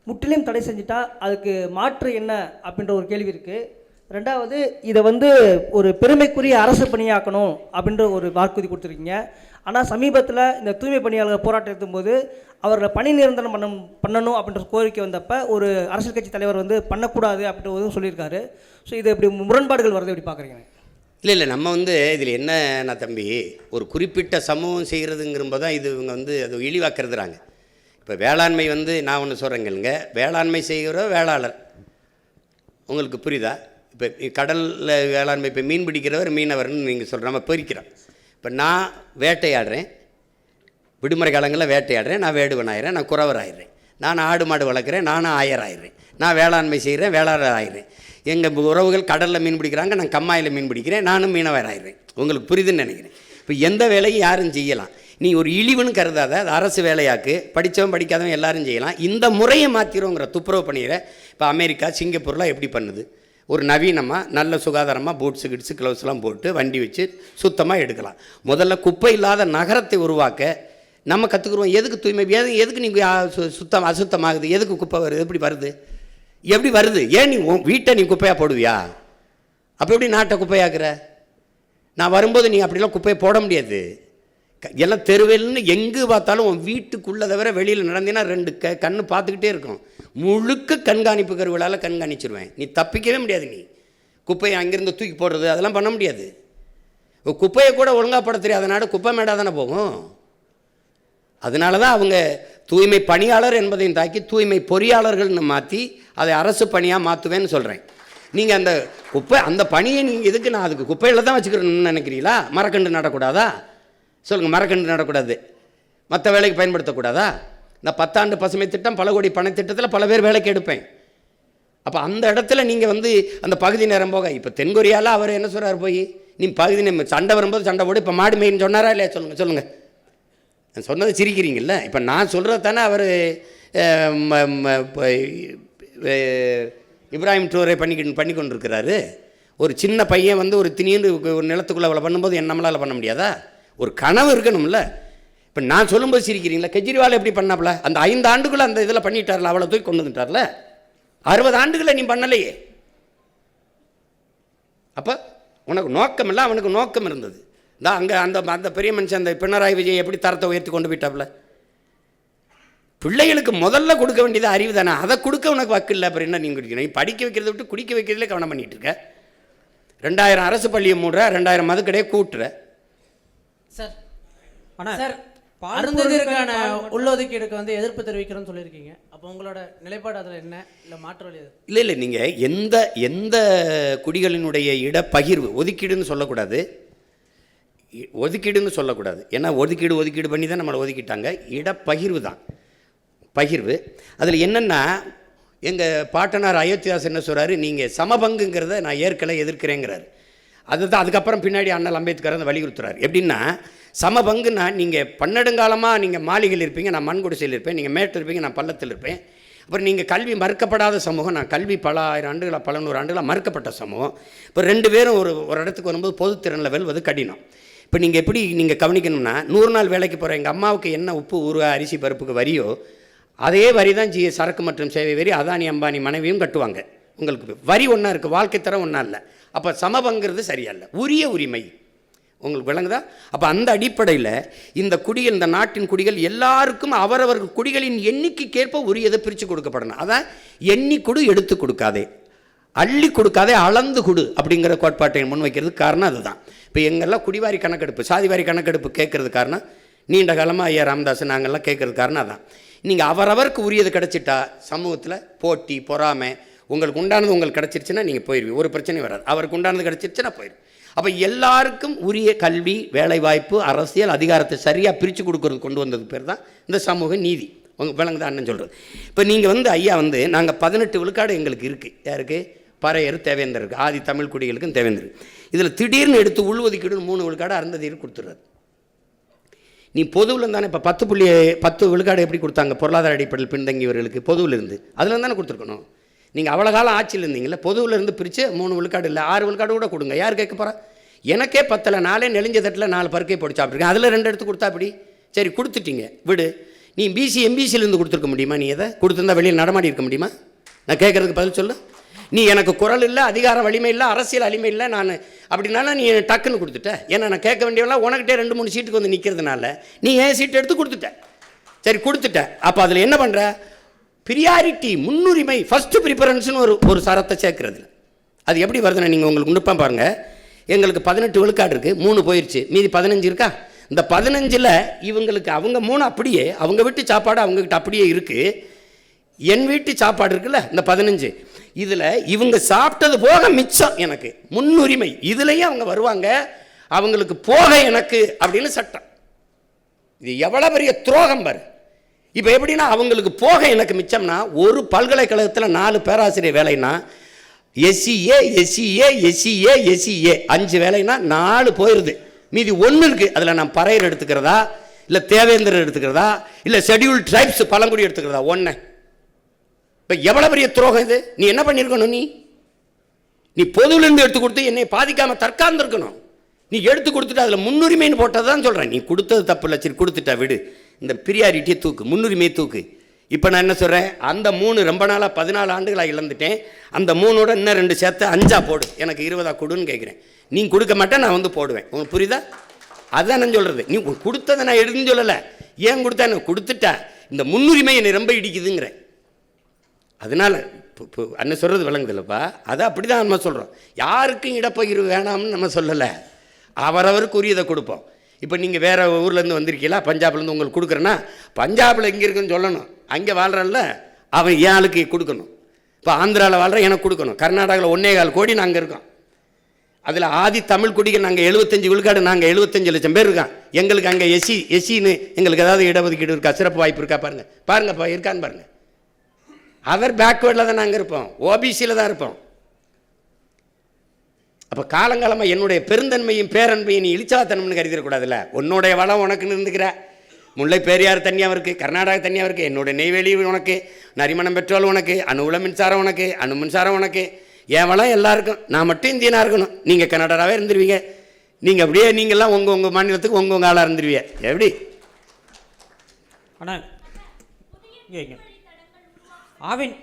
முற்றிலும் தடை செஞ்சுட்டா அதுக்கு மாற்று என்ன அப்படின்ற ஒரு கேள்வி இருக்குது. ரெண்டாவது, இதை வந்து ஒரு பெருமைக்குரிய அரசு பணியாக்கணும் அப்படின்ற ஒரு வாக்குறுதி கொடுத்துருக்கீங்க. ஆனால் சமீபத்தில் இந்த தூய்மை பணியாளர்கள் போராட்டம் எடுக்கும்போது அவர்களை பணி நிரந்தரம் பண்ணணும் அப்படின்ற கோரிக்கை வந்தப்போ ஒரு அரசியல் கட்சி தலைவர் வந்து பண்ணக்கூடாது அப்படின்றதும் சொல்லியிருக்காரு. ஸோ இது இப்படி முரண்பாடுகள் வரது எப்படி பார்க்குறீங்க? இல்லை நம்ம வந்து இதில் என்ன தம்பி, ஒரு குறிப்பிட்ட சமூகம் செய்கிறதுங்கிறப்ப தான் இது இவங்க வந்து அது இழிவாக்குறதுறாங்க. இப்போ வேளாண்மை வந்து நான் ஒன்று சொல்கிறேங்க, வேளாண்மை செய்கிற வேளாளர் உங்களுக்கு புரியுதா? இப்போ கடலில் வேளாண்மை, இப்போ மீன் பிடிக்கிறவர் மீனவர்னு நீங்கள் சொல்கிற நம்ம பிரிக்கிறோம். இப்போ நான் வேட்டையாடுறேன், விடுமுறை காலங்களில் வேட்டையாடுறேன், நான் வேடுவன் ஆயிடுறேன், நான் குறவர் ஆயிடுறேன். நான் ஆடு மாடு வளர்க்குறேன், நானும் ஆயர் ஆயிடுறேன். நான் வேளாண்மை செய்கிறேன், வேளாளர் ஆயிடுறேன். எங்கள் உறவுகள் கடலில் மீன் பிடிக்கிறாங்க, நான் கம்மாயில் மீன் பிடிக்கிறேன், நானும் மீனவர் ஆயிடுறேன். உங்களுக்கு புரியுதுன்னு நினைக்கிறேன். இப்போ எந்த வேலையும் யாரும் செய்யலாம். நீ ஒரு இழிவுன்னு கருதாத, அது அரசு வேலையாக்கு, படித்தவன் படிக்காதவன் எல்லாரும் செய்யலாம். இந்த முறையை மாற்றிடுவோங்கிற துப்புரவு பண்ணிடுற. இப்போ அமெரிக்கா, சிங்கப்பூர்லாம் எப்படி பண்ணுது? ஒரு நவீனமாக நல்ல சுகாதாரமாக பூட்ஸு கிட்ஸு க்ளவுஸ்லாம் போட்டு வண்டி வச்சு சுத்தமாக எடுக்கலாம். முதல்ல குப்பை இல்லாத நகரத்தை உருவாக்க நம்ம கற்றுக்குருவோம். எதுக்கு தூய்மை, எதுக்கு நீங்கள் அசுத்தமாகுது, எதுக்கு குப்பை வருது, எப்படி வருது? ஏன் நீ வீட்டை நீ குப்பையாக போடுவியா? அப்போ எப்படி நாட்டை குப்பையாக்குற? நான் வரும்போது நீ அப்படிலாம் குப்பையை போட முடியாது. எல்லாம் தெருவெல்னு எங்கே பார்த்தாலும் உன் வீட்டுக்குள்ளே தவிர வெளியில் நடந்தீங்கன்னா 2 கண்ணு பார்த்துக்கிட்டே இருக்கும். முழுக்க கண்காணிப்பு கருவிகளால் கண்காணிச்சிருவேன். நீ தப்பிக்கவே முடியாது. நீ குப்பையை அங்கேருந்து தூக்கி போடுறது அதெல்லாம் பண்ண முடியாது. குப்பையை கூட ஒழுங்காக போட தெரியாத நாடு குப்பை மேடாக தானே போகும். அதனால தான் அவங்க தூய்மை பணியாளர் என்பதையும் தாக்கி தூய்மை பொறியாளர்கள்னு மாற்றி அதை அரசு பணியாக மாற்றுவேன்னு சொல்கிறேன். நீங்கள் அந்த பணியை நீங்கள் எதுக்கு நான் அதுக்கு குப்பையில் தான் வச்சுக்கிறேன்னு நினைக்கிறீங்களா? மரக்கன்று நடக்கூடாதா? சொல்லுங்கள், மரக்கன்று நடக்கூடாது, மற்ற வேலைக்கு பயன்படுத்தக்கூடாதா? இந்த 10 ஆண்டு பசுமை திட்டம், பல கோடி பணத்திட்டத்தில் பல பேர் வேலைக்கு எடுப்பேன். அப்போ அந்த இடத்துல நீங்கள் வந்து அந்த பகுதி நேரம் போக, இப்போ தென்கொரியாவில் அவர் என்ன சொல்கிறார், போய் நீ பகுதி நேரம் சண்டை வரும்போது சண்டை போடு, இப்போ மாடு மெயின் சொன்னாரா இல்லையா? சொல்லுங்கள். நான் சொன்னது சிரிக்கிறீங்கல்ல. இப்போ நான் சொல்கிறது தானே அவர் இப்ராஹிம் ட்ரோரே பண்ணி கொண்டிருக்கிறாரு. ஒரு சின்ன பையன் வந்து ஒரு திணின்னு ஒரு நிலத்துக்குள்ளே அவளை பண்ணும்போது நம்மளால் பண்ண முடியாதா? ஒரு கனவு இருக்கணும்ல. இப்போ நான் சொல்லும்போது சிரிக்கிறீங்களா? கெஜ்ரிவால் எப்படி பண்ணாப்புல? அந்த 5 ஆண்டுக்குள்ளே அந்த இதில் பண்ணிட்டார்ல, அவளை தூக்கி கொண்டு வந்துட்டார்ல. 60 ஆண்டுகளை நீ பண்ணலையே. அப்போ உனக்கு நோக்கம் இல்லை, அவனுக்கு நோக்கம் இருந்தது. தான் அங்கே அந்த பெரிய மனுஷன் அந்த பினராயி விஜய் எப்படி தரத்தை உயர்த்தி கொண்டு போயிட்டாப்புல. பிள்ளைகளுக்கு முதல்ல கொடுக்க வேண்டியது அறிவு தானே, அதை கொடுக்க உனக்கு வக்கு இல்லை. அப்புறம் என்ன நீங்கள் குடிக்கணும்? நீ படிக்க வைக்கிறத விட்டு குடிக்க வைக்கிறதுல கவனம் பண்ணிகிட்டு இருக்க. 2000 அரசு பள்ளியை மூடுற, 2000 மதுக்கடையை கூட்டுற. சார் ஆனால் சார் அருந்ததிற்கான உள்ளொதுக்கீடுக்கு வந்து எதிர்ப்பு தெரிவிக்கிறோன்னு சொல்லியிருக்கீங்க. அப்போ உங்களோட நிலைப்பாடு அதில் என்ன, இல்லை மாற்று வழி? இல்லை நீங்கள் எந்த குடிகளினுடைய இடப்பகிர்வு, ஒதுக்கீடுன்னு சொல்லக்கூடாது, ஏன்னா ஒதுக்கீடு பண்ணி தான் நம்மளை ஒதுக்கிட்டாங்க. இடப்பகிர்வு தான் பகிர்வு. அதில் என்னென்னா, எங்கள் பாட்டனார் அயோத்திதாஸ் என்ன சொல்கிறாரு, நீங்கள் சமபங்குங்கிறத நான் எதிர்க்கிறேங்கிறாரு. அதுதான் அதுக்கப்புறம் பின்னாடி அண்ணல் அம்பேத்கர் அந்த வலியுறுத்துறாரு. எப்படின்னா, சமபங்குன்னா நீங்கள் பன்னெடுங்காலமாக நீங்கள் மாளிகையில் இருப்பீங்க, நான் மண் குடிசையில் இருப்பேன், நீங்கள் மேட்டில் இருப்பீங்க, நான் பள்ளத்தில் இருப்பேன். அப்புறம் நீங்கள் கல்வி மறுக்கப்படாத சமூகம், நான் கல்வி பல ஆயிரம் ஆண்டுகளாக பல நூறு ஆண்டுகளாக மறுக்கப்பட்ட சமூகம். இப்போ 2 பேரும் ஒரு இடத்துக்கு வரும்போது பொதுத்திறனில் வெல்வது கடினம். இப்போ நீங்கள் எப்படி நீங்கள் கவனிக்கணும்னா 100 நாள் வேலைக்கு போகிற எங்கள் அம்மாவுக்கு என்ன உப்பு ஊறுகாய் அரிசி பருப்புக்கு வரியோ அதே வரி தான் சரக்கு மற்றும் சேவை வரி அதானி அம்பானி மனைவியும் கட்டுவாங்க. உங்களுக்கு வரி ஒன்றா இருக்குது, வாழ்க்கை தரம் ஒன்றா இல்லை. அப்போ சமபங்கிறது சரியா இல்லை, உரிய உரிமை உங்களுக்கு விளங்குதா? அப்போ அந்த அடிப்படையில் இந்த குடிகள், இந்த நாட்டின் குடிகள் எல்லாருக்கும் அவரவர்கள் குடிகளின் எண்ணிக்கைக்கேற்ப உரியதை பிரித்து கொடுக்கப்படணும். அதான் எண்ணி கொடு எடுத்து கொடுக்காதே, அள்ளி கொடுக்காதே அளந்து கொடு அப்படிங்கிற கோட்பாட்டை முன்வைக்கிறதுக்கு காரணம் அதுதான். இப்போ எங்கெல்லாம் குடிவாரி கணக்கெடுப்பு, சாதிவாரி கணக்கெடுப்பு கேட்கறது காரணம், நீண்ட காலமாக ஐயா ராமதாஸ் நாங்கள்லாம் கேட்கறது காரணம் அதான். நீங்கள் அவரவருக்கு உரியது கிடச்சிட்டா சமூகத்தில் போட்டி பொறாமை, உங்களுக்கு உண்டானது உங்களுக்கு கிடச்சிருச்சுன்னா நீங்கள் போயிடுவீங்க, ஒரு பிரச்சனையும் வராது. அவருக்கு உண்டானது கிடச்சிருச்சுன்னா போயிடும். அப்போ எல்லாருக்கும் உரிய கல்வி, வேலைவாய்ப்பு, அரசியல் அதிகாரத்தை சரியாக பிரித்து கொடுக்கறது கொண்டு வந்தது பேர் தான் இந்த சமூக நீதி. உங்கள் விளங்குதான் அண்ணன் சொல்கிறது. இப்போ நீங்கள் ஐயா நாங்கள் 18 விழுக்காடு எங்களுக்கு இருக்குது. யாருக்கு? பறையர் தேவேந்தருக்கு, ஆதி தமிழ் குடிகளுக்கும் தேவேந்தருக்கு. இதில் திடீர்னு எடுத்து உள்ஒதுக்கீடு 3 விழுக்காடு அருந்ததியருக்கு கொடுத்துட்றாரு. நீ பொதுவில் தானே இப்போ 10 விழுக்காடு எப்படி கொடுத்தாங்க? பொருளாதார அடிப்படையில் பின்தங்கியவர்களுக்கு பொதுவில் இருந்து அதில் தானே கொடுத்துருக்கணும். நீங்கள் அவ்வளோ காலம் ஆட்சியில் இருந்தீங்களே, பொதுவில் இருந்து பிரித்து 3 விழுக்காடு இல்லை 6 விழுக்காடு கூட கொடுங்க. யார் கேட்க போகிறா? எனக்கே 10 நாளே நெளிஞ்ச தட்டில் 4 பருக்கை போட்டு சாப்பிட்ருக்கேன், அதில் 2 எடுத்து கொடுத்தா அப்படி சரி கொடுத்துட்டீங்க விடு. நீ பிசி எம்பிசியிலேருந்து கொடுத்துருக்க முடியுமா? நீ எதை கொடுத்துருந்தா வெளியில் நடமாடி இருக்க முடியுமா? நான் கேட்குறதுக்கு பதில் சொல்லு. நீ எனக்கு குரல் இல்லை, அதிகார வலிமை இல்லை, அரசியல் வலிமை இல்லை, நான் அப்படின்னால நீ டக்குன்னு கொடுத்துட்ட. ஏன்னா நான் கேட்க வேண்டியவெல்லாம் உனக்கிட்டே 2-3 சீட்டுக்கு வந்து நிற்கிறதுனால நீ ஏன் சீட்டு எடுத்து கொடுத்துட்ட. சரி கொடுத்துட்ட, அப்போ அதில் என்ன பண்ணுற? பிரியாரிட்டி, முன்னுரிமை, ஃபஸ்ட்டு ப்ரிஃபரன்ஸ்னு ஒரு சரத்தை சேர்க்குறது. அது எப்படி வருதுன்னா நீங்கள் உங்களுக்கு நுட்பம் பாருங்கள். எங்களுக்கு 18 விழுக்காடு இருக்குது, 3 போயிடுச்சு, மீதி 15 இருக்கா? இந்த 15ல் இவங்களுக்கு அவங்க 3 அப்படியே அவங்க வீட்டு சாப்பாடு அவங்கக்கிட்ட அப்படியே இருக்குது. என் வீட்டு சாப்பாடு இருக்குல்ல இந்த 15, இதில் இவங்க சாப்பிட்டது போக மிச்சம் எனக்கு முன்னுரிமை. இதுலேயும் அவங்க வருவாங்க, அவங்களுக்கு போக எனக்கு அப்படின்னு சட்டம். இது எவ்வளோ பெரிய துரோகம் பாரு. இப்போ எப்படின்னா அவங்களுக்கு போக எனக்கு மிச்சம்னா, ஒரு பல்கலைக்கழகத்தில் 4 பேராசிரியர் வேலைன்னா எஸ்சிஏ எஸ்சிஏ எஸ்சிஏ எஸ்சிஏ 5 வேலைன்னா 4 போயிடுது, மீதி 1 இருக்குது. அதில் நான் பறையர் எடுத்துக்கிறதா, இல்லை தேவேந்திரர் எடுத்துக்கிறதா, இல்லை ஷெட்யூல் ட்ரைப்ஸ் பழங்குடி எடுத்துக்கிறதா? 1. இப்போ எவ்வளோ பெரிய துரோகம் இது! நீ என்ன பண்ணியிருக்கணும்? நீ பொதுவிலேருந்து எடுத்து கொடுத்து என்னை பாதிக்காமல் தற்காந்துருக்கணும். நீ எடுத்து கொடுத்துட்டு அதில் முன்னுரிமைன்னு போட்டது தான் சொல்கிறேன். நீ கொடுத்தது தப்பு இல்லை, சரி கொடுத்துட்டா விடு, இந்த பிரியாரிட்டியை தூக்கு, முன்னுரிமையை தூக்கு. இப்போ நான் என்ன சொல்கிறேன்? அந்த 3 ரொம்ப நாளாக 14 ஆண்டுகளாக இழந்துட்டேன். அந்த 3ஓட இன்னும் 2 சேர்த்து 5 போடு, எனக்கு 20 கொடுன்னு கேட்குறேன். நீ கொடுக்க மாட்டேன், நான் வந்து போடுவேன். உங்களுக்கு புரியுதா? அதுதான் நான் சொல்கிறது. நீ கொடுத்ததை நான் எடுன்னு சொல்லலை, ஏன் கொடுத்தா? நான் கொடுத்துட்டேன், இந்த முன்னுரிமை என்னை ரொம்ப இடிக்குதுங்கிறேன். அதனால் இப்போ அண்ணன் சொல்கிறது விளங்குதில்லப்பா, அதை அப்படி தான் நம்ம சொல்கிறோம். யாருக்கும் இடப்பகிர்வு வேணாம்னு நம்ம சொல்லலை, அவரவருக்கு உரியதை கொடுப்போம். இப்போ நீங்கள் வேறு ஊர்லேருந்து வந்திருக்கீங்களா, பஞ்சாப்லேருந்து உங்களுக்கு கொடுக்குறேன்னா, பஞ்சாபில் எங்கே இருக்குன்னு சொல்லணும், அங்கே வாழ்கிறான்ல அவன் என் ஆளுக்கு கொடுக்கணும். இப்போ ஆந்திராவில் வாழ்கிற எனக்கு கொடுக்கணும், கர்நாடகாவில் 1.25 கோடி நாங்கள் இருக்கோம். அதில் ஆதி தமிழ் குடிகள் நாங்கள் 75 விழுக்காடு, நாங்கள் 75 லட்சம் பேர் இருக்கோம். எங்களுக்கு அங்கே எஸ்சின்னு எங்களுக்கு ஏதாவது இடஒதுக்கீடு இருக்கா, சிறப்பு வாய்ப்பு இருக்கா? பாருங்கப்பா இருக்கான்னு பாருங்கள். அதர் பேக்வேர்டில் தான் நாங்கள் இருப்போம், ஓபிசியில் தான் இருப்போம். அப்போ காலங்காலமாக என்னுடைய பெருந்தன்மையும் பேரன்பையும் நீ இழிச்சாத்தனம்னு கருதிடக்கூடாதுல்ல. உன்னுடைய வளம் உனக்குன்னு இருந்துக்கிற, முல்லை பெரியார் தனியாக இருக்குது, கர்நாடகா தனியாக இருக்குது, என்னுடைய நெய்வேலி உனக்கு, நரிமணம் பெட்ரோல் உனக்கு, அணுவுல மின்சாரம் உனக்கு, அணு மின்சாரம் உனக்கு, என் வளம் எல்லாருக்கும். நான் மட்டும் இந்தியனாக இருக்கணும், நீங்கள் கன்னடாவே இருந்துருவீங்க. நீங்கள் அப்படியே நீங்கள்லாம் உங்கள் மாநிலத்துக்கு உங்கள் ஆளாக இருந்துருவீங்க. எப்படி? ஆனால் இங்கே ஆவின்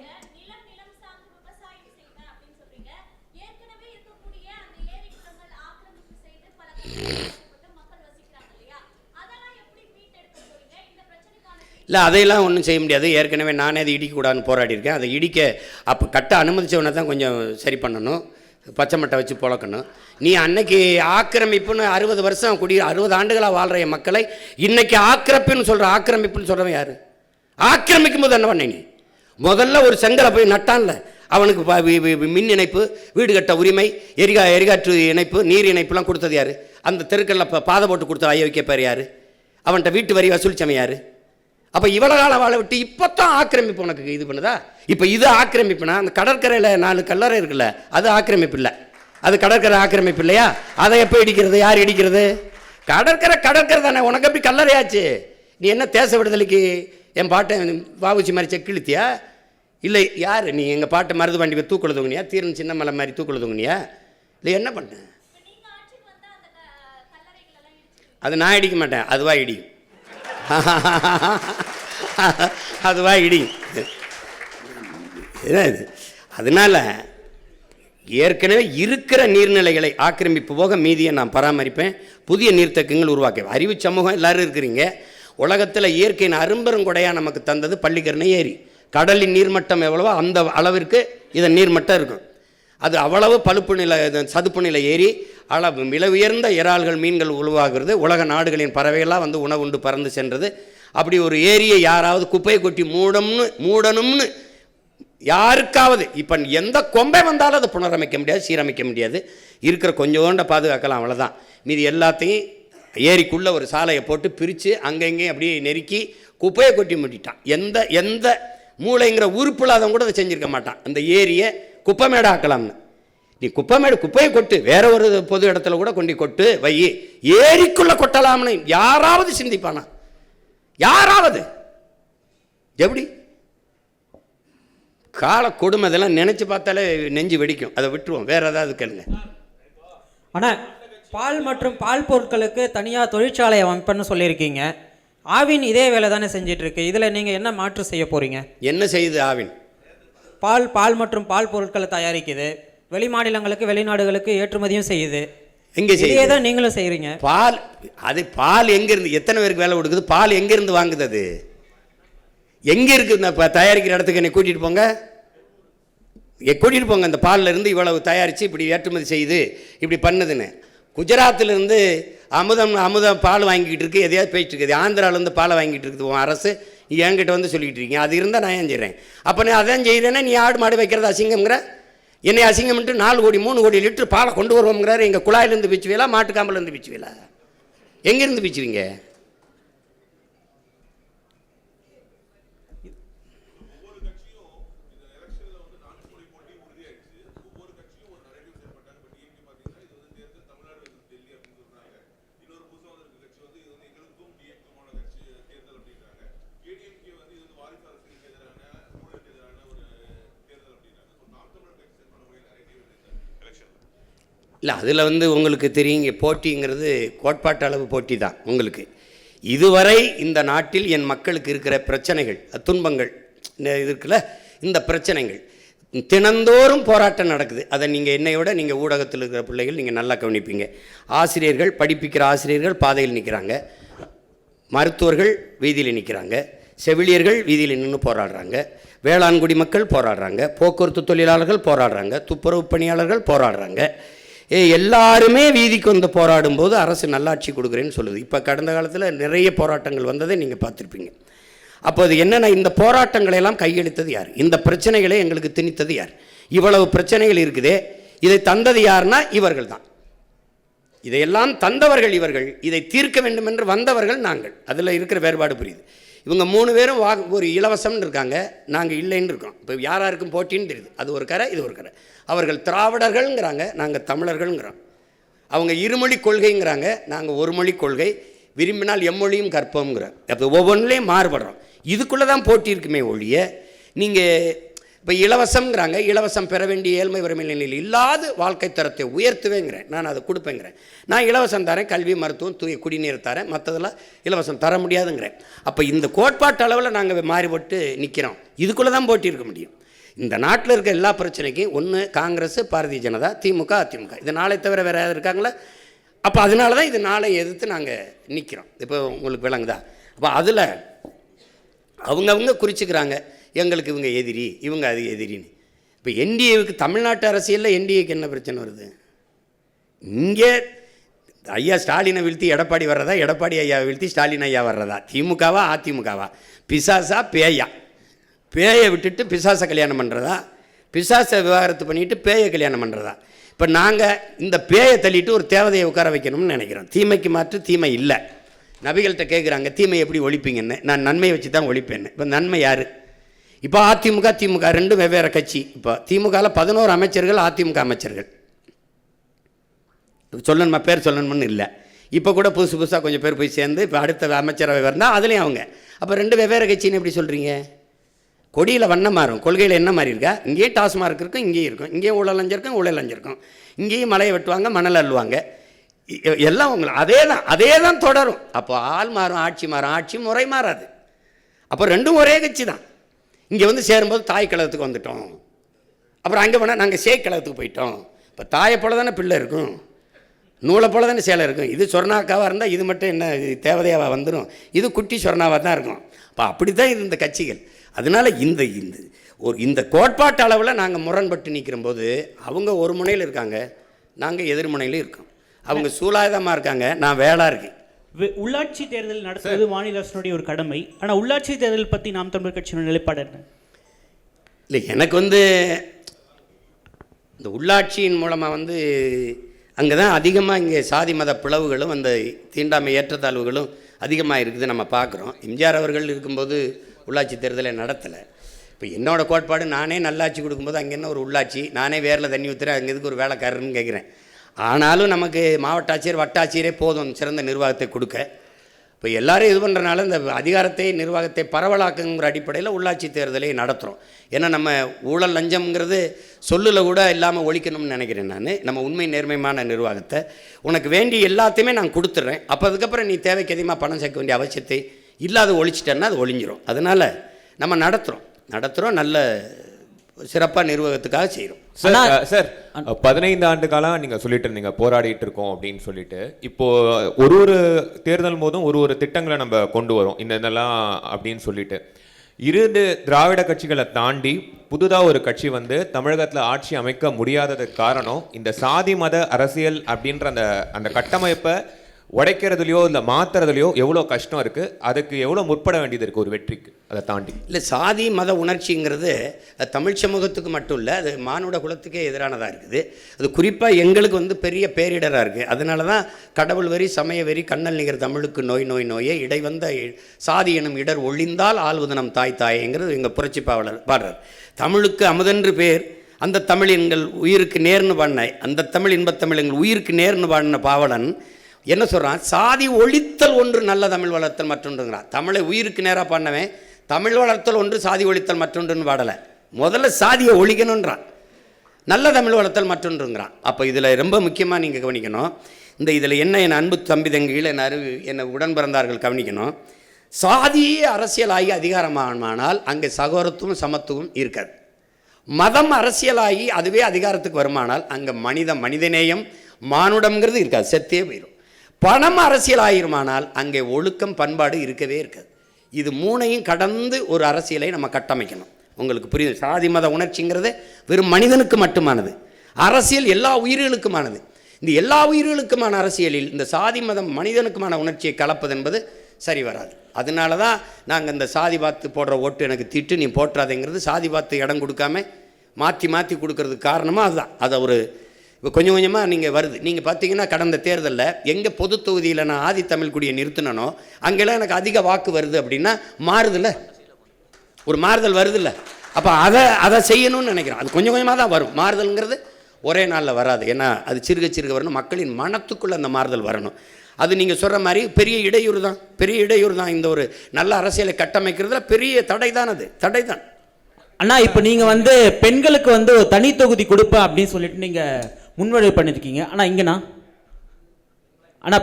இல்லை அதையெல்லாம் ஒன்றும் செய்ய முடியாது. ஏற்கனவே நானே அதை இடிக்கக்கூடாதுன்னு போராடியிருக்கேன். அதை இடிக்க அப்போ கட்ட அனுமதிச்சவனை தான் கொஞ்சம் சரி பண்ணணும், பச்சை மட்டை வச்சு புழக்கணும். நீ அன்னைக்கு ஆக்கிரமிப்புன்னு 60 வருஷம் 60 ஆண்டுகளாக வாழ்கிற என் மக்களை இன்னைக்கு ஆக்கிரமிப்புன்னு சொல்கிறவன் யார்? ஆக்கிரமிக்கும் போது என்ன பண்ண? நீ முதல்ல ஒரு செங்கலை போய் நட்டான்ல, அவனுக்கு மின் இணைப்பு, வீடு கட்ட உரிமை, எரிகாற்று இணைப்பு, நீர் இணைப்புலாம் கொடுத்தது யார்? அந்த தெருக்களில் பாதை போட்டு கொடுத்த ஐயா வைக்க பேர் யார்? அவன்கிட்ட வீட்டு வரி வசூலிச்சவன் யார்? அப்போ இவ்வளோ காலம் வாழ விட்டு இப்போ தான் ஆக்கிரமிப்பு உனக்கு இது பண்ணுதா? இப்போ இது ஆக்கிரமிப்புனா அந்த கடற்கரையில் 4 கல்லறை இருக்குல்ல, அது ஆக்கிரமிப்பு இல்லை, அது கடற்கரை ஆக்கிரமிப்பு இல்லையா? அதை எப்போ இடிக்கிறது? யார் இடிக்கிறது? கடற்கரை தானே. உனக்கு எப்படி கல்லறையாச்சு? நீ என்ன தேச விடுதலைக்கு என் பாட்டை வாவுச்சி மாதிரி செக்கிழுத்தியா? இல்லை யார் நீ எங்கள் பாட்டை மருதுபாண்டி தூக்குள்ள தூங்குனியா, தீரன் சின்ன மலை மாதிரி தூக்குள்ள தூங்குனியா, இல்லை என்ன பண்ண? அது நான் இடிக்க மாட்டேன், அதுவா இடியும். அதுவா இடியும். அதனால் ஏற்கனவே இருக்கிற நீர்நிலைகளை ஆக்கிரமிப்பு போக மீதியை நான் பராமரிப்பேன். புதிய நீர்த்தக்கங்கள் உருவாக்குவேன். அறிவு சமூகம் எல்லோரும் இருக்கிறீங்க. உலகத்தில் இயற்கையின் அரும்பெருங்கொடையாக நமக்கு தந்தது பள்ளிக்கரணை ஏரி. கடலின் நீர்மட்டம் எவ்வளவோ அந்த அளவிற்கு இதன் நீர்மட்டம் இருக்கும். அது அவ்வளவு பழுப்பு நிலை சதுப்பு நிலை ஏரி, அளவு விலை உயர்ந்த இறால்கள் மீன்கள் உருவாகிறது. உலக நாடுகளின் பறவைகளாக வந்து உணவு உண்டு பறந்து சென்றது. அப்படி ஒரு ஏரியை யாராவது குப்பையை கொட்டி மூடணும்னு யாருக்காவது இப்போ எந்த கொம்பை வந்தாலும் அதை புனரமைக்க முடியாது, சீரமைக்க முடியாது. இருக்கிற கொஞ்சோண்ட பாதுகாக்கலாம், அவ்வளோதான். மீதி எல்லாத்தையும் ஏரிக்குள்ளே ஒரு சாலையை போட்டு பிரித்து அங்கங்கேயும் அப்படியே நெருக்கி குப்பையை கொட்டி மூட்டிட்டான். எந்த மூளைங்கிற உறுப்பில் அதை கூட அதை செஞ்சுருக்க மாட்டான். அந்த ஏரியை குப்பைமேடு ஆக்கலாம்னு. நீ குப்பையை கொட்டு, வேற ஒரு பொது இடத்துல கூட கொண்டு கொட்டு வை, ஏரிக்குள்ளே கொட்டலாம்னு யாராவது சிந்திப்பானா? யாராவது? எப்படி கால கொடுமை இதெல்லாம் நினச்சி பார்த்தாலே நெஞ்சு வெடிக்கும். அதை விட்டுருவோம், வேற ஏதாவது கேளுங்க. ஆனால் பால் மற்றும் பால் பொருட்களுக்கு தனியாக தொழிற்சாலை அமைப்புன்னு சொல்லியிருக்கீங்க. ஆவின் இதே வேலை தானே செஞ்சிட்ருக்கு. இதில் நீங்கள் என்ன மாற்று செய்ய போகிறீங்க? என்ன செய்யுது ஆவின்? பால் மற்றும் பால் பொருட்களை தயாரிக்குது. வெளி மாநிலங்களுக்கு வெளிநாடுகளுக்கு ஏற்றுமதியும் செய்யுது. எங்கே செய்யுது? தான் நீங்களும் செய்கிறீங்க. பால் எங்கேருந்து, எத்தனை பேருக்கு வேலை கொடுக்குது? பால் எங்கேருந்து வாங்குது? அது எங்கே இருக்குது? இப்போ தயாரிக்கிற இடத்துக்கு என்னை கூட்டிகிட்டு போங்க, அந்த பாலில் இருந்து இவ்வளவு தயாரித்து இப்படி ஏற்றுமதி செய்யுது, இப்படி பண்ணுதுன்னு. குஜராத்திலேருந்து அமுதம் பால் வாங்கிட்டு இருக்கு, எதையாவது போயிட்டு இருக்குது. ஆந்திராவிலேருந்து பாலை வாங்கிட்டு இருக்குது உன் அரசு, என்கிட்ட வந்து சொல்லிகிட்டு இருக்கீங்க. அது இருந்தால் நான் ஏன் செய்கிறேன்? அப்போ நான் அதான் செய்கிறேன்னா நீ ஆடு மாடு வைக்கிறது அசிங்கம்ங்கிற, என்னை அசிங்கம்ட்டு 4 கோடி 3 கோடி லிட்டர் பாலை கொண்டு வருவோம்ங்கிறாரு. எங்கள் குழாயிலேருந்து பிச்சுவீங்களா, மாட்டுக்காம்பலேருந்து பிச்சுவீங்களா? எங்கேருந்து பிச்சுவீங்க? இல்லை, அதில் வந்து உங்களுக்கு தெரியுங்க, போட்டிங்கிறது கோட்பாட்டு அளவு போட்டி தான் உங்களுக்கு. இதுவரை இந்த நாட்டில் என் மக்களுக்கு இருக்கிற பிரச்சனைகள், துன்பங்கள் இருக்குல்ல, இந்த பிரச்சனைகள் தினந்தோறும் போராட்டம் நடக்குது. அதை நீங்கள் என்னையோட நீங்கள் ஊடகத்தில் இருக்கிற பிள்ளைகள் நீங்கள் நல்லா கவனிப்பீங்க. ஆசிரியர்கள், படிப்பிக்கிற ஆசிரியர்கள் பாதையில் நிற்கிறாங்க, மருத்துவர்கள் வீதியில் நிற்கிறாங்க, செவிலியர்கள் வீதியில் நின்று போராடுறாங்க, வேளாண்குடி மக்கள் போராடுறாங்க, போக்குவரத்து தொழிலாளர்கள் போராடுறாங்க, துப்புரவு பணியாளர்கள் போராடுறாங்க. எல்லாருமே வீதிக்கு வந்து போராடும் போது அரசு நல்லாட்சி கொடுக்குறேன்னு சொல்லுது. இப்போ கடந்த காலத்தில் நிறைய போராட்டங்கள் வந்ததை நீங்கள் பார்த்துருப்பீங்க. அப்போ அது என்னென்னா, இந்த போராட்டங்களை எல்லாம் கையெழுத்தது யார்? இந்த பிரச்சனைகளை எங்களுக்கு திணித்தது யார்? இவ்வளவு பிரச்சனைகள் இருக்குதே, இதை தந்தது யாருன்னா இவர்கள் தான். இதையெல்லாம் தந்தவர்கள் இவர்கள், இதை தீர்க்க வேண்டும் என்று வந்தவர்கள் நாங்கள். அதில் இருக்கிற வேறுபாடு புரியுது. இவங்க 3 பேரும் ஒரு இலவசம்னு இருக்காங்க, நாங்கள் இல்லைன்னு இருக்கோம். இப்போ யாராருக்கும் போட்டின்னு தெரியுது. அது ஒரு கரை, இது ஒரு கரை. அவர்கள் திராவிடர்கள்ங்கிறாங்க, நாங்கள் தமிழர்கள்ங்கிறோம். அவங்க இருமொழி கொள்கைங்கிறாங்க, நாங்கள் ஒரு மொழி கொள்கை, விரும்பினால் எம்மொழியும் கற்போம்ங்கிறோம். அப்போ ஒவ்வொன்றிலையும் மாறுபடுறோம். இதுக்குள்ளே தான் போட்டி இருக்குமே ஒழிய, நீங்கள் இப்போ இலவசம்ங்கிறாங்க, இலவசம் பெற வேண்டிய ஏழ்மை வறுமை நிலையில் இல்லாத வாழ்க்கை தரத்தை உயர்த்துவேங்கிறேன், நான் அதை கொடுப்பேங்கிறேன். நான் இலவசம் தரேன், கல்வி மருத்துவம் தூய குடிநீர் தரேன், மற்றதெல்லாம் இலவசம் தர முடியாதுங்கிறேன். அப்போ இந்த கோட்பாட்டு அளவில் நாங்கள் மாறிபட்டு நிற்கிறோம். இதுக்குள்ளே தான் போட்டி இருக்க முடியும். இந்த நாட்டில் இருக்க எல்லா பிரச்சனைக்கும் ஒன்று காங்கிரஸ், பாரதிய ஜனதா, திமுக, அதிமுக, இது நாளை தவிர வேறு யாரும் இருக்காங்களா? அப்போ அதனால தான் இது நாளை எதிர்த்து நாங்கள் நிற்கிறோம். இப்போ உங்களுக்கு விளங்குதா? அப்போ அதில் அவங்கவுங்க குறிச்சிக்கிறாங்க, எங்களுக்கு இவங்க எதிரி, இவங்க அது எதிரின்னு. இப்போ என்டிஏவுக்கு தமிழ்நாட்டு அரசியலில் என்டிஏக்கு என்ன பிரச்சனை வருது? இங்கே ஐயா ஸ்டாலினை வீழ்த்தி எடப்பாடி வர்றதா, எடப்பாடி ஐயா வீழ்த்தி ஸ்டாலின் ஐயா வர்றதா? திமுகவா அதிமுகவா? பிசாசா பேயா? பேயை விட்டுட்டு பிசாசை கல்யாணம் பண்ணுறதா? பிசாசை விவாகரத்து பண்ணிவிட்டு பேயை கல்யாணம் பண்ணுறதா? இப்போ நாங்கள் இந்த பேயை தள்ளிட்டு ஒரு தேவதையை உட்கார வைக்கணும்னு நினைக்கிறோம். தீமைக்கு மாற்று தீமை இல்லை. நபிகள்கிட்ட கேட்குறாங்க, தீமை எப்படி ஒழிப்பீங்கன்னு. நான் நன்மையை வச்சு தான் ஒழிப்பேன்னு. இப்போ நன்மை யார்? இப்போ அதிமுக திமுக ரெண்டும் வெவ்வேறு கட்சி. இப்போ திமுகவில் 11 அமைச்சர்கள், அதிமுக அமைச்சர்கள். சொல்லணுமா, பேர் சொல்லணும்னு இல்லை. இப்போ கூட புதுசாக கொஞ்சம் பேர் போய் சேர்ந்து இப்போ அடுத்த அமைச்சரவை வரந்தால் அதுலேயும் அவங்க. அப்போ 2 வெவ்வேறு கட்சின்னு எப்படி சொல்கிறீங்க? கொடியில் வண்ணம் மாறும், கொள்கையில் என்ன மாதிரி இருக்கா? இங்கேயும் டாஸ்மார்க் இருக்கும், இங்கேயும் இருக்கும், இங்கேயும் ஊழல் லஞ்சம் ஊழல் லஞ்சம் இருக்கும், இங்கேயும் மலையை வெட்டுவாங்க, மணல் அள்ளுவாங்க, எல்லாம் உங்களுக்கு அதே தான் தொடரும். அப்போ ஆள் மாறும், ஆட்சி மாறும், ஆட்சி முறை மாறாது. அப்போ ரெண்டும் ஒரே கட்சி தான். இங்கே வந்து சேரும்போது தாய் கழகத்துக்கு வந்துட்டோம், அப்புறம் அங்கே போனால் நாங்கள் சேய் கழகத்துக்கு போயிட்டோம். இப்போ தாயை போல தானே பிள்ளை இருக்கும், நூலை போல தானே சேலை இருக்கும். இது சொர்ணாக்காவாக இருந்தால் இது மட்டும் என்ன தேவதையாவாக வந்துடும், இது குட்டி சொர்ணாவாக தான் இருக்கும். அப்போ அப்படி தான் இது இந்த கட்சிகள். அதனால் இந்த கோட்பாட்டு அளவில் நாங்கள் முரண்பட்டு நிற்கிற போது அவங்க ஒரு முனையில் இருக்காங்க, நாங்கள் எதிர்முனையில் இருக்கோம். அவங்க சூலாயுதமாக இருக்காங்க, நான் வேளாக இருக்கேன். உள்ளாட்சி தேர்தல் நடத்துவது மாநில அரசினுடைய ஒரு கடமை. ஆனால் உள்ளாட்சி தேர்தல் பற்றி நாம் தமிழர் கட்சியினுடைய நிலைப்பாடு என்ன? இல்லை, எனக்கு வந்து இந்த உள்ளாட்சியின் மூலமாக வந்து அங்கே தான் அதிகமாக இங்கே சாதி மத பிளவுகளும் அந்த தீண்டாமை ஏற்றத்தாழ்வுகளும் அதிகமாக இருக்குது நம்ம பார்க்குறோம். எம்ஜிஆர் அவர்கள் இருக்கும்போது உள்ளாட்சி தேர்தலை நடத்தலை. இப்போ என்னோடய கோட்பாடு, நானே நல்லாட்சி கொடுக்கும்போது அங்கே என்ன ஒரு உள்ளாட்சி, நானே வேரில் தண்ணி ஊற்றுறேன், அங்கே எதுக்கு ஒரு வேலைக்காரர்னு கேட்குறேன். ஆனாலும் நமக்கு மாவட்ட ஆட்சியர் வட்டாட்சியரே போதும் சிறந்த நிர்வாகத்தை கொடுக்க. இப்போ எல்லாரும் இது பண்ணுறனால இந்த அதிகாரத்தை நிர்வாகத்தை பரவலாக்குங்கிற அடிப்படையில் உள்ளாட்சி தேர்தலை நடத்துகிறோம். ஏன்னா நம்ம ஊழல் லஞ்சம்ங்கிறது சொல்லில் கூட இல்லாமல் ஒழிக்கணும்னு நினைக்கிறேன். நம்ம உண்மை நேர்மையான நிர்வாகத்தை உனக்கு வேண்டி எல்லாத்தையுமே நான் கொடுத்துட்றேன். அப்போ அதுக்கப்புறம் நீ தேவைக்கு அதிகமாக பணம் சேர்க்க வேண்டிய அவசியத்தை இல்லாத ஒழிச்சிட்டேன்னா அது ஒழிஞ்சிரும். அதனால் நம்ம நடத்துகிறோம் நல்ல சிறப்பாக நிர்வாகத்துக்காக செய்கிறோம். சார் 15 ஆண்டு காலம் நீங்கள் சொல்லிட்டு இருந்தீங்க போராடிட்டு இருக்கோம் அப்படின்னு சொல்லிட்டு. இப்போ ஒரு தேர்தல் போதும் ஒரு திட்டங்களை நம்ம கொண்டு வரோம் இதெல்லாம் அப்படின்னு சொல்லிட்டு. 2 திராவிட கட்சிகளை தாண்டி புதுதாக ஒரு கட்சி வந்து தமிழகத்தில் ஆட்சி அமைக்க முடியாததுக்கு காரணம் இந்த சாதி மத அரசியல் அப்படின்ற அந்த கட்டமைப்பை உடைக்கிறதுலையோ இல்லை மாற்றுறதுலையோ எவ்வளோ கஷ்டம் இருக்குது, அதுக்கு எவ்வளோ முற்பட வேண்டியது இருக்குது ஒரு வெற்றிக்கு அதை தாண்டி? இல்லை, சாதி மத உணர்ச்சிங்கிறது தமிழ் சமூகத்துக்கு மட்டும் இல்லை, அது மானுட குலத்துக்கே எதிரானதாக இருக்குது. அது குறிப்பாக எங்களுக்கு வந்து பெரிய பேரிடராக இருக்குது. அதனால தான் கடவுள் வெறி சமய வெறி கண்ணல் நிகர் தமிழுக்கு நோயே இடை வந்த சாதி எனும் இடர் ஒழிந்தால் ஆள்வது நம் தாயேங்கிறது எங்கள் புரட்சி பாடுறார். தமிழுக்கு அமுதென்று பேர், அந்த தமிழ் எங்கள் உயிருக்கு நேர்னு பாடின, அந்த தமிழ் இன்பத்தமிழ் எங்கள் உயிருக்கு நேர்னு பாடின பாவலன் என்ன சொல்கிறான்? சாதி ஒழித்தல் ஒன்று நல்ல தமிழ் வளர்த்தல் மற்றொன்றுங்கிறான். தமிழை உயிருக்கு நேராக பண்ணவன் தமிழ் வளர்த்தல் ஒன்று சாதி ஒழித்தல் மற்றொன்றுன்னு பாடலை, முதல்ல சாதியை ஒழிக்கணுன்றான், நல்ல தமிழ் வளர்த்தல் மற்றொன்றுங்கிறான். அப்போ இதில் ரொம்ப முக்கியமாக நீங்கள் கவனிக்கணும். இதில் என்ன என் அன்பு தம்பி தங்கிகள் என்னை உடன் பிறந்தார்கள் கவனிக்கணும். சாதியே அரசியலாகி அதிகாரமானால் அங்கே சகோதரத்துவம் சமத்துவம் இருக்காது. மதம் அரசியலாகி அதுவே அதிகாரத்துக்கு வருமானால் அங்கே மனிதநேயம் மானுடம்ங்கிறது இருக்காது, செத்தே போயிடும். பணம் அரசியல் ஆயிருமானால் அங்கே ஒழுக்கம் பண்பாடு இருக்கவே இருக்காது. இது மூணையும் கடந்து ஒரு அரசியலை நம்ம கட்டமைக்கணும். உங்களுக்கு புரியுது? சாதி மத உணர்ச்சிங்கிறது வெறும் மனிதனுக்கு மட்டுமானது, அரசியல் எல்லா உயிர்களுக்குமானது. இந்த எல்லா உயிர்களுக்குமான அரசியலில் இந்த சாதி மதம் மனிதனுக்குமான உணர்ச்சியை கலப்பது என்பது சரி வராது. அதனால தான் நாங்கள் இந்த சாதி பார்த்து போடுற ஓட்டு எனக்கு திட்டு நீ போட்டுறாதேங்கிறது, சாதி பார்த்து இடம் கொடுக்காம மாற்றி கொடுக்கறதுக்கு காரணமாக அதுதான். அதை ஒரு இப்போ கொஞ்சம் கொஞ்சமாக நீங்கள் வருது. நீங்கள் பார்த்தீங்கன்னா கடந்த தேர்தலில் எங்கே பொது தொகுதியில் நான் ஆதித்தமிழ் குடியை நிறுத்தினோ அங்கெல்லாம் எனக்கு அதிக வாக்கு வருது அப்படின்னா மாறுதில்ல, ஒரு மாறுதல் வருதில்ல. அப்போ அதை செய்யணும்னு நினைக்கிறேன். அது கொஞ்சம் கொஞ்சமாக தான் வரும். மாறுதல்ங்கிறது ஒரே நாளில் வராது. ஏன்னா அது சிறுக வரணும், மக்களின் மனத்துக்குள்ளே அந்த மாறுதல் வரணும். அது நீங்கள் சொல்கிற மாதிரி பெரிய இடையூறு தான். இந்த ஒரு நல்ல அரசியலை கட்டமைக்கிறதுல பெரிய தடை தான். அண்ணா, இப்போ நீங்கள் வந்து பெண்களுக்கு வந்து ஒரு தனி தொகுதி கொடுப்பேன் அப்படின்னு சொல்லிட்டு நீங்கள் முன்வழி பண்ணியிருக்கீங்க. ஆனால் இங்கேண்ணா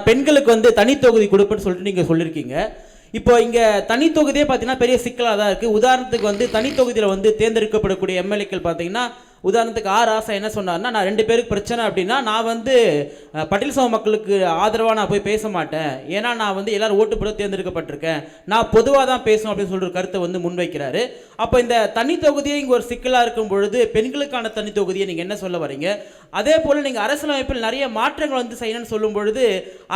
பெண்களுக்கு வந்து தனி தொகுதி கொடுப்பேன்னு சொல்லிட்டு நீங்கள் சொல்லியிருக்கீங்க. இப்போ இங்கே தனி தொகுதியே பார்த்தீங்கன்னா பெரிய சிக்கலாக தான் இருக்குது. உதாரணத்துக்கு வந்து தனி தொகுதியில் வந்து தேர்ந்தெடுக்கப்படக்கூடிய எம்எல்ஏக்கள் பார்த்தீங்கன்னா, உதாரணத்துக்கு ராசா என்ன சொன்னார்னா, நான் 2 பேருக்கு பிரச்சனை அப்படின்னா நான் வந்து பட்டியல் சமூக மக்களுக்கு ஆதரவாக நான் போய் பேச மாட்டேன், ஏன்னா நான் வந்து எல்லாரும் ஓட்டு போட தேர்ந்தெடுக்கப்பட்டிருக்கேன், நான் பொதுவாக தான் பேசணும் அப்படின்னு சொல்கிற கருத்தை வந்து முன்வைக்கிறாரு. அப்போ இந்த தனி தொகுதியை இங்கே ஒரு சிக்கலாக இருக்கும் பொழுது பெண்களுக்கான தனி தொகுதியை நீங்கள் என்ன சொல்ல வரீங்க? அதே போல் நீங்கள் அரசியலமைப்பில் நிறைய மாற்றங்கள் வந்து செய்யணும்னு சொல்லும் பொழுது